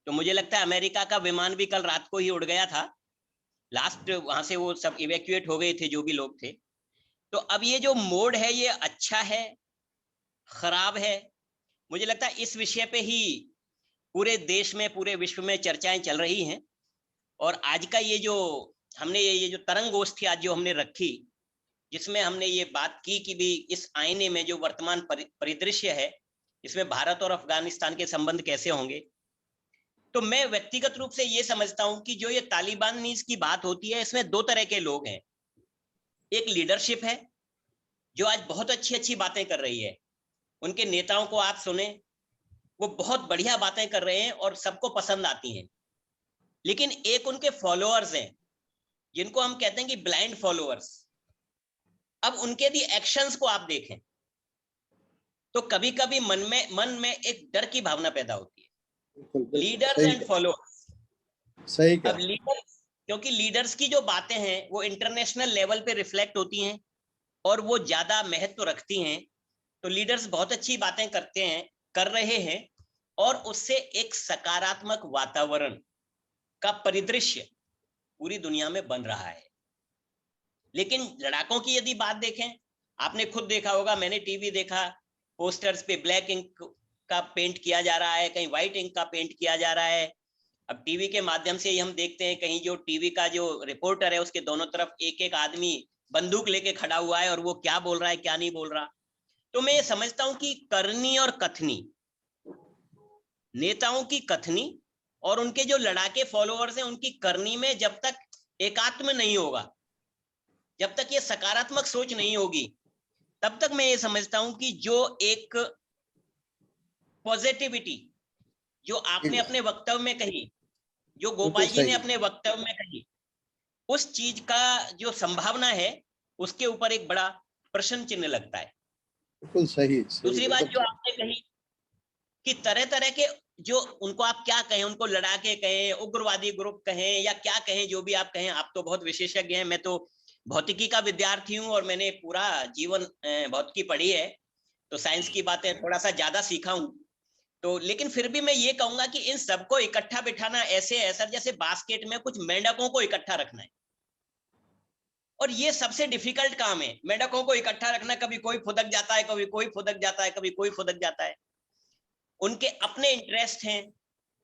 तो मुझे लगता है अमेरिका का विमान भी कल रात को ही उड़ गया था, लास्ट वहां से वो सब इवैक्यूएट हो गए थे जो भी लोग थे। तो अब ये जो मोड है ये अच्छा है, खराब है? मुझे लगता है इस विषय पे ही पूरे देश में, पूरे विश्व में चर्चाएं चल रही हैं। और आज का ये जो हमने ये जो तरंग गोष्ठी आज जो हमने रखी, जिसमें हमने ये बात की कि भी इस आईने में जो वर्तमान परिदृश्य है, इसमें भारत और अफगानिस्तान के संबंध कैसे होंगे, तो मैं व्यक्तिगत रूप से ये समझता हूं कि जो ये तालिबानीज की बात होती है, इसमें दो तरह के लोग हैं। एक लीडरशिप है जो आज बहुत अच्छी अच्छी बातें कर रही है, उनके नेताओं को आप सुने, वो बहुत बढ़िया बातें कर रहे हैं और सबको पसंद आती हैं। लेकिन एक उनके फॉलोअर्स हैं जिनको हम कहते हैं कि ब्लाइंड फॉलोअर्स। अब उनके यदि एक्शंस को आप देखें तो कभी कभी मन में एक डर की भावना पैदा होती है। लीडर्स एंड फॉलोअर्स, सही अब लीडर, क्योंकि लीडर्स की जो बातें हैं वो इंटरनेशनल लेवल पे रिफ्लेक्ट होती हैं और वो ज्यादा महत्व रखती हैं। तो लीडर्स बहुत अच्छी बातें करते हैं, कर रहे हैं, और उससे एक सकारात्मक वातावरण का परिदृश्य पूरी दुनिया में बन रहा है। लेकिन लड़ाकों की यदि बात देखें, आपने खुद देखा होगा, मैंने टीवी देखा, पोस्टर्स पे ब्लैक इंक का पेंट किया जा रहा है, कहीं व्हाइट इंक का पेंट किया जा रहा है। अब टीवी के माध्यम से ही हम देखते हैं, कहीं जो टीवी का जो रिपोर्टर है उसके दोनों तरफ एक एक आदमी बंदूक लेके खड़ा हुआ है और वो क्या बोल रहा है क्या नहीं बोल रहा। तो मैं ये समझता हूं कि करनी और कथनी, नेताओं की कथनी और उनके जो लड़ाके फॉलोअर्स हैं उनकी करनी में जब तक एकात्म नहीं होगा, जब तक ये सकारात्मक सोच नहीं होगी, तब तक मैं ये समझता हूं कि जो एक पॉजिटिविटी जो आपने अपने वक्तव्य में कही, जो गोपाल जी ने अपने वक्तव्य में कही, उस चीज का जो संभावना है उसके ऊपर एक बड़ा प्रश्न चिन्ह लगता है। बिल्कुल सही। दूसरी बात जो आपने कही कि तरह तरह के जो उनको आप क्या कहें, उनको लड़ाके कहें, उग्रवादी ग्रुप कहें या क्या कहें, जो भी आप कहें, आप तो बहुत विशेषज्ञ हैं। मैं तो भौतिकी का विद्यार्थी हूं और मैंने पूरा जीवन भौतिकी पढ़ी है, तो साइंस की बातें थोड़ा सा ज्यादा सीखा हूं। तो लेकिन फिर भी मैं ये कहूंगा कि इन सबको इकट्ठा बिठाना ऐसे है सर जैसे बास्केट में कुछ मेंढकों को इकट्ठा रखना है, और ये सबसे डिफिकल्ट काम है, मेंढकों को इकट्ठा रखना। कभी कोई फुदक जाता है, कभी कोई फुदक जाता है, कभी कोई फुदक जाता है। उनके अपने इंटरेस्ट हैं,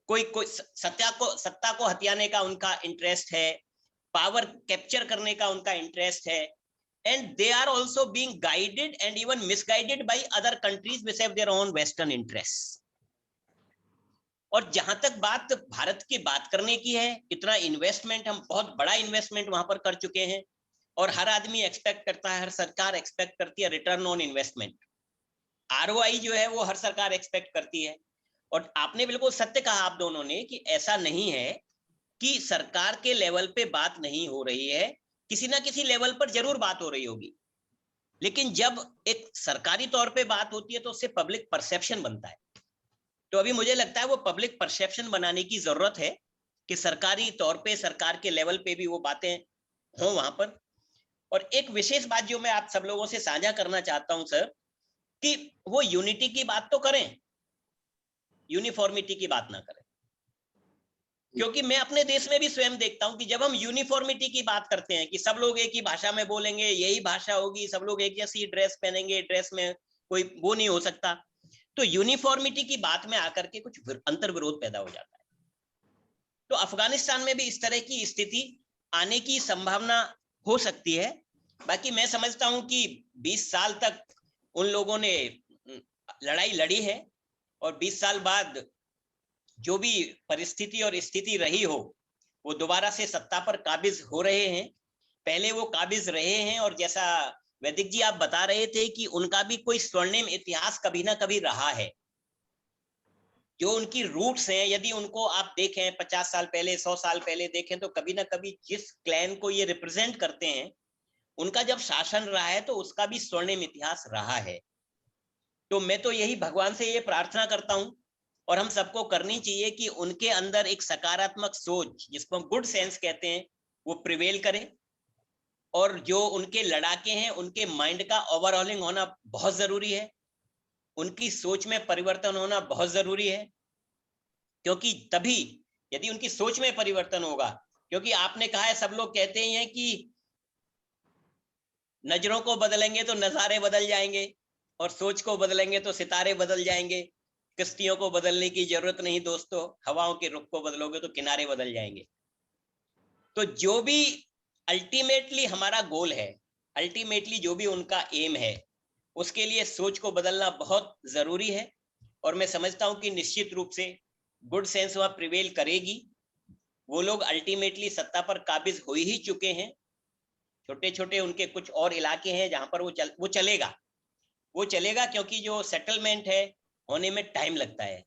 कोई सत्ता को हथियाने का उनका इंटरेस्ट है, पावर कैप्चर करने का उनका इंटरेस्ट है, and they are also being guided and even misguided by other countries which have their own western interest. और जहां तक बात भारत की बात करने की है, इतना इन्वेस्टमेंट, हम बहुत बड़ा इन्वेस्टमेंट वहां पर कर चुके हैं, और हर आदमी एक्सपेक्ट करता है, हर सरकार एक्सपेक्ट करती है रिटर्न ऑन इन्वेस्टमेंट, ROI जो है वो हर सरकार एक्सपेक्ट करती है। और आपने बिल्कुल सत्य कहा आप दोनों ने कि ऐसा नहीं है कि सरकार के लेवल पे बात नहीं हो रही है, किसी ना किसी लेवल पर जरूर बात हो रही होगी। लेकिन जब एक सरकारी तौर पे बात होती है तो उससे पब्लिक परसेप्शन बनता है। तो अभी मुझे लगता है वो पब्लिक परसेप्शन बनाने की जरूरत है कि सरकारी तौर पे, सरकार के लेवल पे भी वो बातें हों वहां पर। और एक विशेष बात जो मैं आप सब लोगों से साझा करना चाहता हूं सर, कि वो यूनिटी की बात तो करें, यूनिफॉर्मिटी की बात ना करें। क्योंकि मैं अपने देश में भी स्वयं देखता हूं कि जब हम यूनिफॉर्मिटी की बात करते हैं कि सब लोग एक ही भाषा में बोलेंगे, यही भाषा होगी, सब लोग एक जैसी ड्रेस पहनेंगे, ड्रेस में कोई वो नहीं हो सकता, तो यूनिफॉर्मिटी की बात में आकर के कुछ अंतर्विरोध पैदा हो जाता है। तो अफगानिस्तान में भी इस तरह की स्थिति आने की संभावना हो सकती है। बाकी मैं समझता हूं कि 20 साल तक उन लोगों ने लड़ाई लड़ी है, और 20 साल बाद जो भी परिस्थिति और स्थिति रही हो, वो दोबारा से सत्ता पर काबिज हो रहे हैं। पहले वो काबिज रहे हैं, और जैसा वैदिक जी आप बता रहे थे कि उनका भी कोई स्वर्णिम इतिहास कभी ना कभी रहा है। जो उनकी रूट्स हैं, यदि उनको आप देखें 50 साल पहले, 100 साल पहले देखें, तो कभी ना कभी जिस क्लैन को ये रिप्रेजेंट करते हैं, उनका जब शासन रहा है तो उसका भी स्वर्णिम इतिहास रहा है। तो मैं तो यही भगवान से ये प्रार्थना करता हूं, और हम सबको करनी चाहिए कि उनके अंदर एक सकारात्मक सोच, जिसको हम गुड सेंस कहते हैं, वो प्रिवेल करे। और जो उनके लड़ाके हैं, उनके माइंड का ओवरऑलिंग होना बहुत जरूरी है, उनकी सोच में परिवर्तन होना बहुत जरूरी है। क्योंकि तभी, यदि उनकी सोच में परिवर्तन होगा, क्योंकि आपने कहा है, सब लोग कहते ही हैं कि नजरों को बदलेंगे तो नजारे बदल जाएंगे, और सोच को बदलेंगे तो सितारे बदल जाएंगे। किश्तियों को बदलने की जरूरत नहीं दोस्तों, हवाओं के रुख को बदलोगे तो किनारे बदल जाएंगे। तो जो भी अल्टीमेटली हमारा गोल है, अल्टीमेटली जो भी उनका एम है, उसके लिए सोच को बदलना बहुत जरूरी है। और मैं समझता हूं कि निश्चित रूप से गुड सेंस वहां प्रिवेल करेगी। वो लोग अल्टीमेटली सत्ता पर काबिज हो ही चुके हैं। छोटे छोटे उनके कुछ और इलाके हैं जहां पर वो चलेगा, क्योंकि जो सेटलमेंट है होने में टाइम लगता है,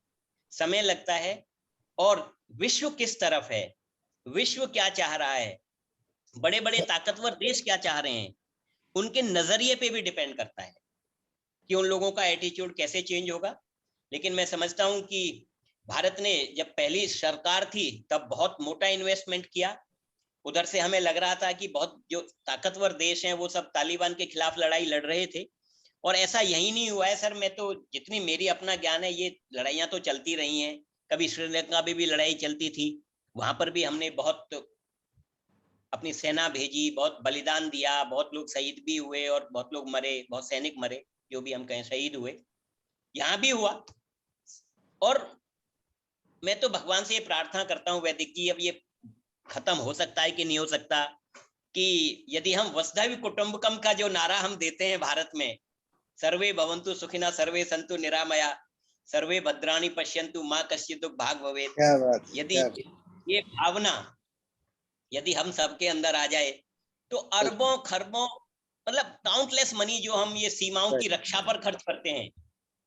समय लगता है। और विश्व किस तरफ है, विश्व क्या चाह रहा है, बड़े बड़े ताकतवर देश क्या चाह रहे हैं, उनके नजरिए पे भी डिपेंड करता है कि उन लोगों का एटीट्यूड कैसे चेंज होगा। लेकिन मैं समझता हूं कि भारत ने जब पहली सरकार थी तब बहुत मोटा इन्वेस्टमेंट किया। उधर से हमें लग रहा था कि बहुत जो ताकतवर देश हैं वो सब तालिबान के खिलाफ लड़ाई लड़ रहे थे, और ऐसा यही नहीं हुआ है सर। मैं तो जितनी मेरी अपना ज्ञान है, ये लड़ाइयां तो चलती रही हैं। कभी श्रीलंका में भी लड़ाई चलती थी, वहां पर भी हमने बहुत अपनी सेना भेजी, बहुत बलिदान दिया, बहुत लोग शहीद भी हुए और बहुत लोग मरे, बहुत सैनिक मरे, जो भी हम कहें शहीद हुए, यहाँ भी हुआ। और मैं तो भगवान से ये प्रार्थना करता हूँ वैदिक जी, अब ये खत्म हो सकता है कि नहीं हो सकता, कि यदि हम वसुधैव कुटुंबकम का जो नारा हम देते हैं भारत में, सर्वे भवन्तु सुखिनः सर्वे सन्तु निरामया सर्वे भद्राणि पश्यन्तु मां कश्चित् दुःख भाग् भवेत्, क्या बात, यदि ये भावना यदि हम सबके अंदर आ जाए तो अरबों खरबों, मतलब काउंटलेस मनी जो हम ये सीमाओं की रक्षा पर खर्च करते हैं,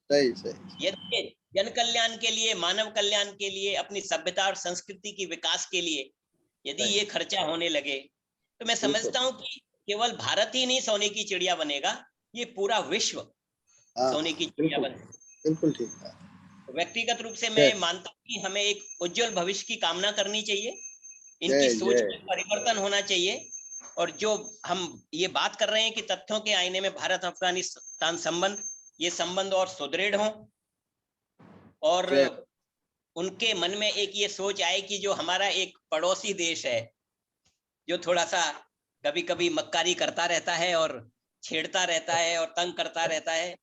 सही सही, यदि जन कल्याण के लिए, मानव कल्याण के लिए, अपनी सभ्यता और संस्कृति की विकास के लिए यदि ये खर्चा होने लगे, तो मैं समझता हूँ कि केवल भारत ही नहीं सोने की चिड़िया बनेगा, ये पूरा विश्व सोने की चिड़िया बनेगा। बिल्कुल ठीक है। व्यक्तिगत रूप से मैं मानता हूँ कि हमें एक उज्जवल भविष्य की कामना करनी चाहिए, इनकी सोच में परिवर्तन होना चाहिए। और जो हम ये बात कर रहे हैं कि तथ्यों के आईने में भारत अफगानिस्तान संबंध, ये संबंध और सुदृढ़ हों, और उनके मन में एक ये सोच आए कि जो हमारा एक पड़ोसी देश है, जो थोड़ा सा कभी कभी मक्कारी करता रहता है और छेड़ता रहता है और तंग करता रहता है,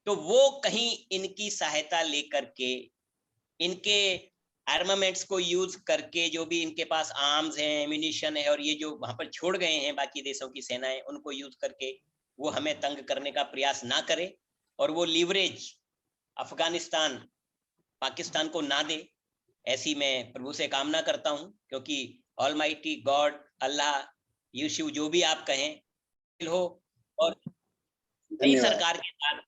तो वो कहीं इनकी सहायता लेकर के, इनके आर्मामेंट्स को यूज करके, जो भी इनके पास आर्म्स हैं, एम्यूनिशन है, और ये जो वहां पर छोड़ गए हैं बाकी देशों की सेनाएं, उनको यूज करके वो हमें तंग करने का प्रयास ना करे, और वो लीवरेज अफगानिस्तान पाकिस्तान को ना दे, ऐसी मैं प्रभु से कामना करता हूं। क्योंकि ऑलमाइटी गॉड, अल्लाह, यीशु, जो भी आप कहें हो, और नई सरकार के साथ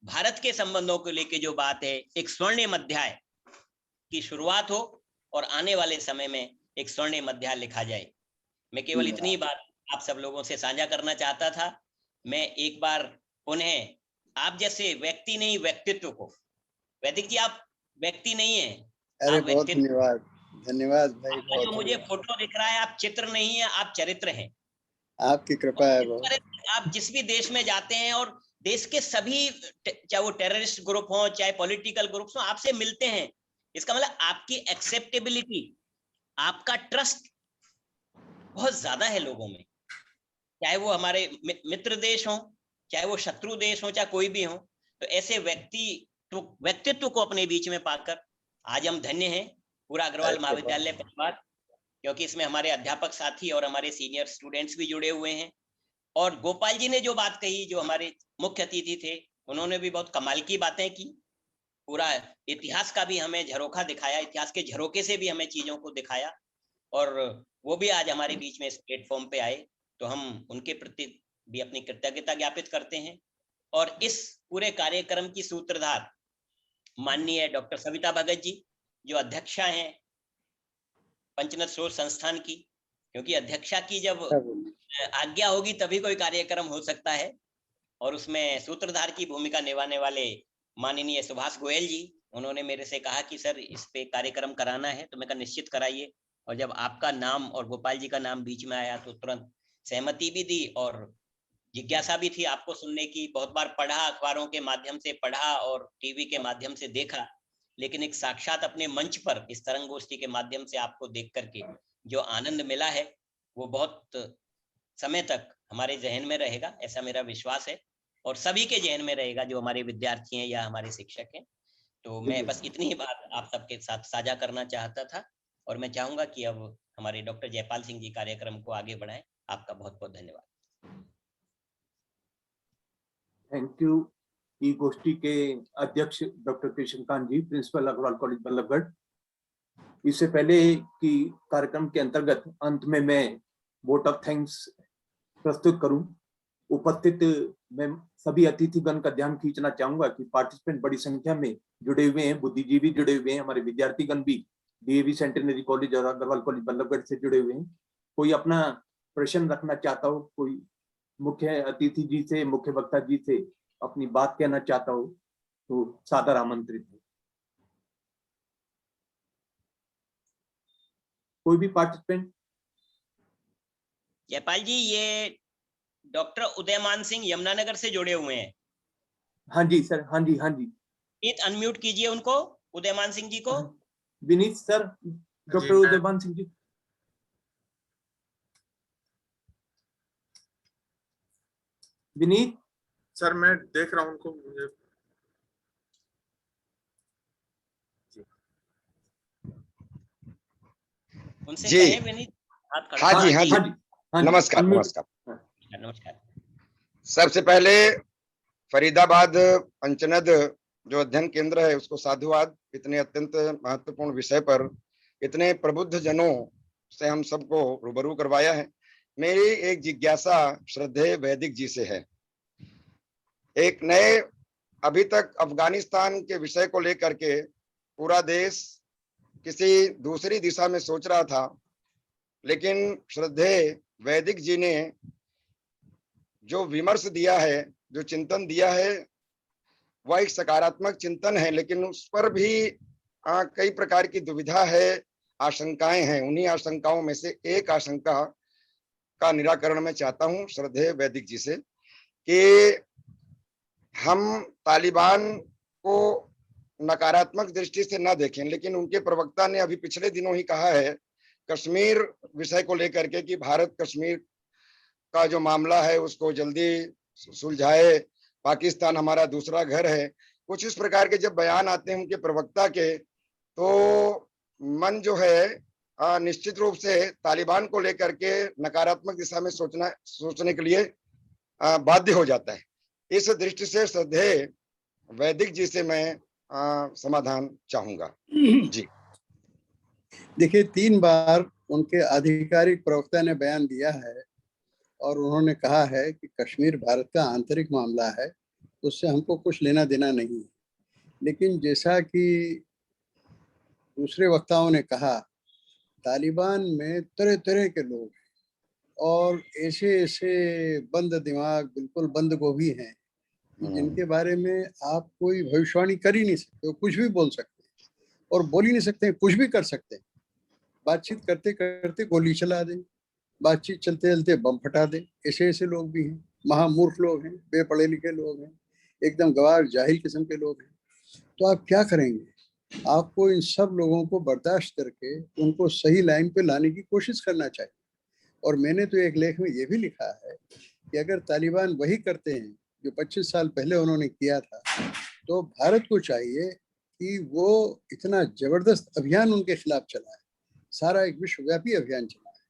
भारत के संबंधों को लेके जो बात है, एक स्वर्णिम अध्याय की शुरुआत हो और आने वाले समय में एक स्वर्णिम अध्याय लिखा जाए। मैं केवल इतनी बात आप सब लोगों से साझा करना चाहता था। मैं एक बार पुनः आप जैसे व्यक्ति नहीं, व्यक्तित्व को, वैदिक जी आप व्यक्ति नहीं है, अरे बहुत धन्यवाद, धन्यवाद भाई, बहुत जो मुझे फोटो दिख रहा है, आप चित्र नहीं है, आप चरित्र हैं। आपकी कृपा है बहुत। आप जिस भी देश में जाते हैं और देश के सभी, चाहे वो टेररिस्ट ग्रुप हो, चाहे पॉलिटिकल ग्रुप हो, आपसे मिलते हैं, इसका मतलब आपकी एक्सेप्टेबिलिटी, आपका ट्रस्ट बहुत ज्यादा है लोगों में, चाहे वो हमारे मित्र देश हो, चाहे वो शत्रु देश हो, चाहे कोई भी हो। तो ऐसे व्यक्तित्व को अपने बीच में पाकर आज हम धन्य हैं, पूरा अग्रवाल महाविद्यालय परिवार, क्योंकि इसमें हमारे अध्यापक साथी और हमारे सीनियर स्टूडेंट्स भी जुड़े हुए हैं। और गोपाल जी ने जो बात कही, जो हमारे मुख्य अतिथि थे, उन्होंने भी बहुत कमाल की बातें की, पूरा इतिहास का भी हमें झरोखा दिखाया, इतिहास के झरोके से भी हमें चीजों को दिखाया, और वो भी आज हमारे बीच में इस प्लेटफॉर्म पे आए, तो हम उनके प्रति भी अपनी कृतज्ञता ज्ञापित करते हैं। और इस पूरे कार्यक्रम की सूत्रधार माननीय डॉक्टर सविता भगत जी, जो अध्यक्षा हैं पंचनद शोध संस्थान की, क्योंकि अध्यक्षा की जब आज्ञा होगी तभी कोई कार्यक्रम हो सकता है, और उसमें सूत्रधार की भूमिका निभाने वाले माननीय सुभाष गोयल जी, उन्होंने मेरे से कहा कि सर इस पे कार्यक्रम कराना है, तो मैं कहा निश्चित कराइए। और जब आपका नाम और गोपाल जी का नाम बीच में आया तो तुरंत सहमति भी दी, और जिज्ञासा भी थी आपको सुनने की। बहुत बार पढ़ा, अखबारों के माध्यम से पढ़ा और टीवी के माध्यम से देखा, लेकिन एक साक्षात अपने मंच पर इस तरंगोष्ठी के माध्यम से आपको देख करके जो आनंद मिला है वो बहुत समय तक हमारे जहन में रहेगा, ऐसा मेरा विश्वास है, और सभी के जहन में रहेगा जो हमारे विद्यार्थी हैं या हमारे शिक्षक हैं। तो मैं बस इतनी ही बात आप सबके साथ साझा करना चाहता था, और मैं चाहूंगा कि अब हमारे डॉक्टर जयपाल सिंह जी कार्यक्रम को आगे बढ़ाएं। आपका बहुत बहुत धन्यवाद। Thank you. ई गोष्ठी के अध्यक्ष डॉक्टर कृष्णकांत जी, प्रिंसिपल अग्रवाल कॉलेज बल्लभगढ़। इससे पहले कि कार्यक्रम के अंतर्गत अंत में मैं वोट ऑफ थैंक्स प्रस्तुत करूं, उपस्थित मैं सभी अतिथिगण का ध्यान खींचना चाहूंगा कि पार्टिसिपेंट बड़ी संख्या में जुड़े हुए हैं, बुद्धिजीवी जुड़े हुए हैं, हमारे विद्यार्थीगण भी डीएवी सेंटेनरी कॉलेज और अग्रवाल कॉलेज बल्लभगढ़ से जुड़े हुए हैं। कोई अपना प्रश्न रखना चाहता हो, कोई मुख्य अतिथि जी से, मुख्य वक्ता जी से अपनी बात कहना चाहता हो, तो सादर आमंत्रित है। कोई भी पार्टिसिपेंट? जयपाल जी, ये डॉक्टर उदयमान सिंह यमुनानगर से जुड़े हुए हैं। हाँ जी सर, हाँ जी, हाँ जी। प्लीज अनम्यूट कीजिए उनको, उदयमान सिंह जी को। विनीत सर, डॉक्टर उदयमान सिंह जी। विनीत सर, मैं देख रहा हूँ उनको। मुझे उनसे जी। कहें विनीत हाथ खड़ा। हाँ जी, हाँ जी, नमस्कार नमस्कार। नमस्कार। सबसे पहले फरीदाबाद पंचनद जो अध्ययन केंद्र है उसको साधुवाद, इतने अत्यंत महत्वपूर्ण विषय पर इतने प्रबुद्ध जनों से हम सबको रूबरू करवाया है। मेरी एक जिज्ञासा श्रद्धेय वैदिक जी से है। एक नए, अभी तक अफगानिस्तान के विषय को लेकर के पूरा देश किसी दूसरी दिशा में सोच रहा था, लेकिन श्रद्धेय वैदिक जी ने जो विमर्श दिया है, जो चिंतन दिया है, वह एक सकारात्मक चिंतन है, लेकिन उस पर भी कई प्रकार की दुविधा है, आशंकाएं हैं। उन्हीं आशंकाओं में से एक आशंका का निराकरण मैं चाहता हूं श्रद्धेय वैदिक जी से, कि हम तालिबान को नकारात्मक दृष्टि से न देखें, लेकिन उनके प्रवक्ता ने अभी पिछले दिनों ही कहा है कश्मीर विषय को लेकर के कि भारत कश्मीर का जो मामला है उसको जल्दी सुलझाए, पाकिस्तान हमारा दूसरा घर है। कुछ इस प्रकार के जब बयान आते हैं उनके प्रवक्ता के, तो मन जो है निश्चित रूप से तालिबान को लेकर के नकारात्मक दिशा में सोचने के लिए बाध्य हो जाता है। इस दृष्टि से श्रद्धेय वैदिक जी से मैं समाधान चाहूंगा जी। देखिए, 3 बार उनके आधिकारिक प्रवक्ता ने बयान दिया है और उन्होंने कहा है कि कश्मीर भारत का आंतरिक मामला है, उससे हमको कुछ लेना देना नहीं है। लेकिन जैसा कि दूसरे वक्ताओं ने कहा, तालिबान में तरह तरह के लोग हैं और ऐसे ऐसे बंद दिमाग, बिल्कुल बंद गोभी हैं, जिनके बारे में आप कोई भविष्यवाणी कर ही नहीं सकते। वो कुछ भी बोल सकते हैं और बोल ही नहीं सकते, कुछ भी कर सकते हैं। बातचीत करते करते गोली चला दें, बातचीत चलते चलते बम फटा दें। ऐसे ऐसे लोग भी हैं, महामूर्ख लोग हैं, बेपढ़े लिखे लोग हैं, एकदम गवार जाहिल किस्म के लोग हैं। तो आप क्या करेंगे? आपको इन सब लोगों को बर्दाश्त करके उनको सही लाइन पे लाने की कोशिश करना चाहिए। और मैंने तो एक लेख में ये भी लिखा है कि अगर तालिबान वही करते हैं जो 25 साल पहले उन्होंने किया था, तो भारत को चाहिए कि वो इतना जबरदस्त अभियान उनके खिलाफ चलाए, सारा एक विश्वव्यापी अभियान चलाए।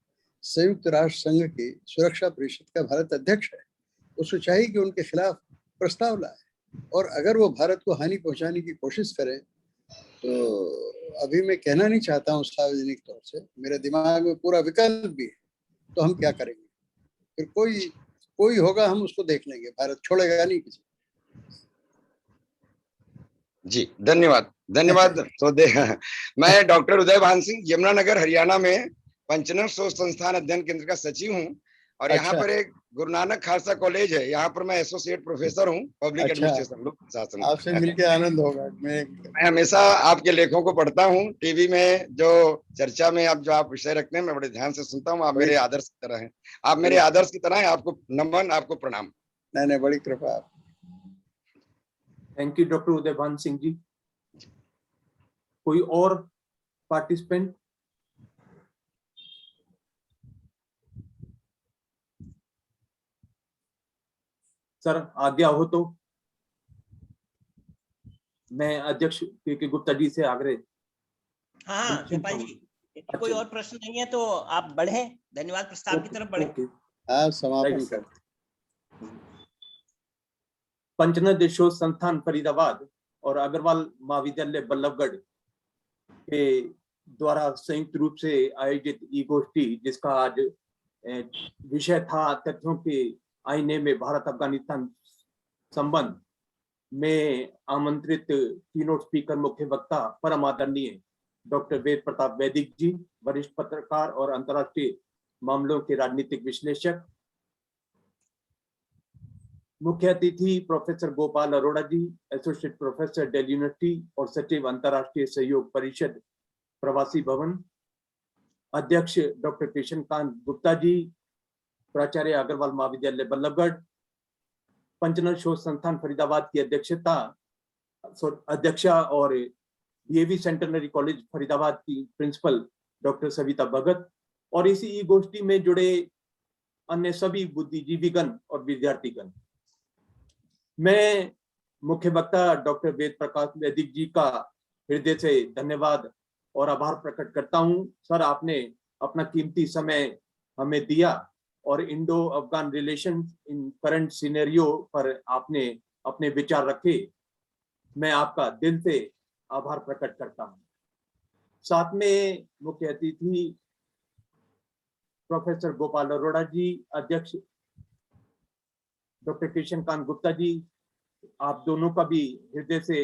संयुक्त राष्ट्र संघ की सुरक्षा परिषद का भारत अध्यक्ष है, उसको चाहिए कि उनके खिलाफ प्रस्ताव लाए, और अगर वो भारत को हानि पहुंचाने की कोशिश करें, तो अभी मैं कहना नहीं चाहता हूँ सार्वजनिक तौर से, मेरे दिमाग में पूरा विकल्प भी है, तो हम क्या करेंगे? फिर कोई होगा, हम उसको देख लेंगे, भारत छोड़ेगा नहीं किसी। जी, धन्यवाद धन्यवाद। तो मैं डॉक्टर उदयभान सिंह यमुनानगर हरियाणा में पंचनद शोध संस्थान अध्ययन केंद्र का सचिव हूँ, और यहाँ पर एक गुरु नानक खालसा कॉलेज है, यहाँ पर मैं एसोसिएट प्रोफेसर हूँ पब्लिक एडमिनिस्ट्रेशन, लोक प्रशासन। आपसे मिलके आनंद होगा। मैं हमेशा आपके लेखों को पढ़ता हूँ, टीवी में जो चर्चा में आप जो आप विषय रखते हैं मैं बड़े ध्यान से सुनता हूँ। आप मेरे आदर्श की तरह हैं, आप मेरे आदर्श की तरह हैं। आपको नमन, आपको प्रणाम। नहीं, बड़ी कृपा। Thank you doctor Udaybhan Singh ji. कोई और पार्टिसिपेंट? सर आज्ञा हो तो मैं अध्यक्ष के गुप्ता जी से आग्रह। हाँ गोपाल जी, यदि कोई और प्रश्न नहीं है तो आप बढ़े, धन्यवाद प्रस्ताव की तरफ बढ़े। हाँ, समापन कर। पंचनद शोध संस्थान फरीदाबाद और अग्रवाल महाविद्यालय बल्लभगढ़ के द्वारा संयुक्त रूप से आयोजित ई गोष्ठी, जिसका आज विषय था तथ्यों के आईने में भारत अफगानिस्तान संबंध, में आमंत्रित कीनोट स्पीकर मुख्य वक्ता परम आदरणीय डॉक्टर वेद प्रताप वैदिक जी, वरिष्ठ पत्रकार और अंतर्राष्ट्रीय मामलों के राजनीतिक विश्लेषक। मुख्य अतिथि प्रोफेसर गोपाल अरोड़ा जी, एसोसिएट प्रोफेसर दिल्ली यूनिवर्सिटी और सचिव अंतर्राष्ट्रीय सहयोग परिषद प्रवासी भवन। अध्यक्ष डॉक्टर कृष्णकांत गुप्ता जी, प्राचार्य अग्रवाल महाविद्यालय बल्लभगढ़। पंचनद शोध संस्थान फरीदाबाद की अध्यक्षा और डीएवी सेंटेनरी कॉलेज फरीदाबाद की प्रिंसिपल डॉक्टर सविता भगत, और इसी ई गोष्ठी में जुड़े अन्य सभी बुद्धिजीवीगण और विद्यार्थीगण। मैं मुख्य वक्ता डॉक्टर वेद प्रकाश वैदिक जी का हृदय से धन्यवाद और आभार प्रकट करता हूं। सर, आपने अपना कीमती समय हमें दिया और Indo Afghan relation in current scenario पर आपने अपने विचार रखे। मैं आपका दिल से आभार प्रकट करता हूं। साथ में मुख्य अतिथि प्रोफेसर गोपाल अरोड़ा जी, अध्यक्ष डॉक्टर कृष्णकांत गुप्ता जी, आप दोनों का भी हृदय से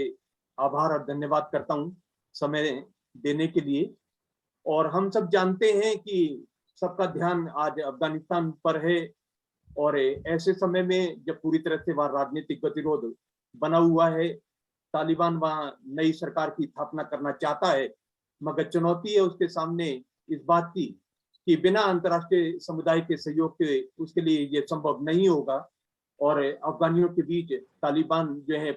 आभार और धन्यवाद करता हूं समय देने के लिए। और हम सब जानते हैं कि सबका ध्यान आज अफगानिस्तान पर है, और ऐसे समय में जब पूरी तरह से वहां राजनीतिक गतिरोध बना हुआ है, तालिबान वहां नई सरकार की स्थापना करना चाहता है, मगर चुनौती है उसके सामने इस बात की कि बिना अंतर्राष्ट्रीय समुदाय के सहयोग के उसके लिए ये संभव नहीं होगा। और अफगानियों के बीच तालिबान जो है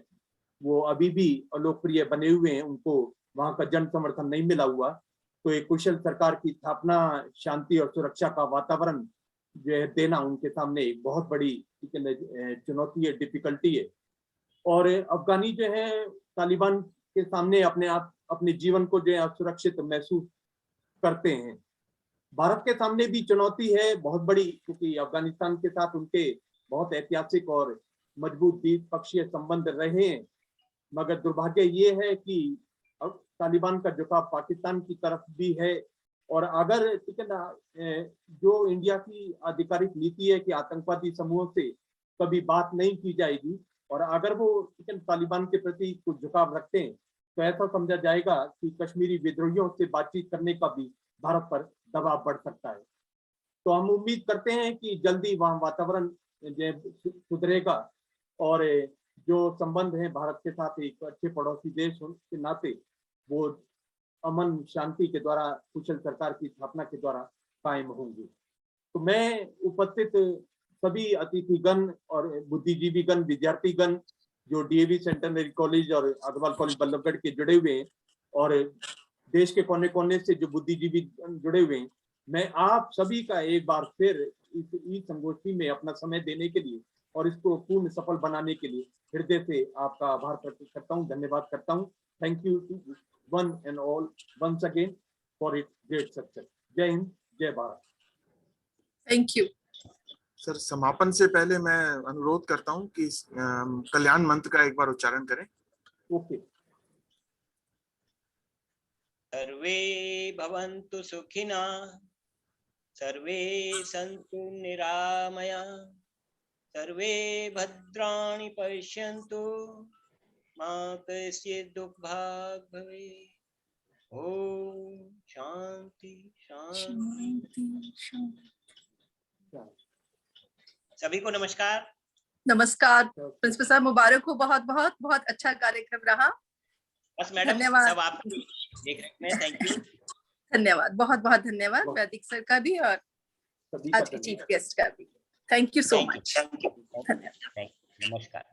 वो अभी भी अलोकप्रिय बने हुए हैं, उनको वहां का जन समर्थन नहीं मिला हुआ। तो एक कुशल सरकार की स्थापना, शांति और सुरक्षा का वातावरण जो है देना उनके सामने एक बहुत बड़ी चुनौती है, डिफिकल्टी है। और अफगानी जो है तालिबान के सामने अपने जीवन को जो है सुरक्षित महसूस करते हैं। भारत के सामने भी चुनौती है बहुत बड़ी, क्योंकि अफगानिस्तान के साथ उनके बहुत ऐतिहासिक और मजबूत द्विपक्षीय संबंध रहे हैं। मगर दुर्भाग्य ये है कि तालिबान का झुकाव पाकिस्तान की तरफ भी है। और अगर जो इंडिया की आधिकारिक नीति है कि आतंकवादी समूहों से कभी बात नहीं की जाएगी, और अगर वो तालिबान के प्रति कुछ झुकाव रखते हैं तो ऐसा समझा जाएगा कि कश्मीरी विद्रोहियों से बातचीत करने का भी भारत पर दबाव बढ़ सकता है। तो हम उम्मीद करते हैं कि जल्दी वहाँ वातावरण सुधरेगा, और जो संबंध है भारत के साथ एक अच्छे पड़ोसी देश के नाते वो अमन शांति के द्वारा, कुशल सरकार की स्थापना के द्वारा कायम होंगे। तो मैं उपस्थित सभी अतिथिगण और बुद्धिजीवीगण, विद्यार्थीगण जो डीएवी सेंटेनरी कॉलेज और अग्रवाल कॉलेज बल्लभगढ़ के जुड़े हुए हैं, और देश के कोने कोने से जो बुद्धिजीवी जुड़े हुए हैं, मैं आप सभी का एक बार फिर इस संगोष्ठी में अपना समय देने के लिए और इसको पूर्ण सफल बनाने के लिए हृदय से आपका आभार प्रकट करता हूँ, धन्यवाद करता हूँ। Thank you to one and all once again for it great success. जय हिंद, जय भारत। Thank you sir. समापन से पहले मैं अनुरोध करता हूं कि कल्याण मंत्र का एक बार उच्चारण करें। ओके। सर्वे भवन्तु सुखिनः, सर्वे सन्तु निरामया, सर्वे भद्राणि पश्यन्तु, मा कश्चित् दुःखभाग् भवेत्। ओम शांति शांति। सभी को नमस्कार। नमस्कार प्रिंसिपल साहब, मुबारक हो, बहुत बहुत बहुत अच्छा कार्यक्रम रहा। बस मैडम, धन्यवाद। सब आप देख रहे हैं, थैंक यू। धन्यवाद, बहुत बहुत धन्यवाद वैदिक सर का भी और आज के चीफ गेस्ट का भी। Thank you so much. Thank you, नमस्कार।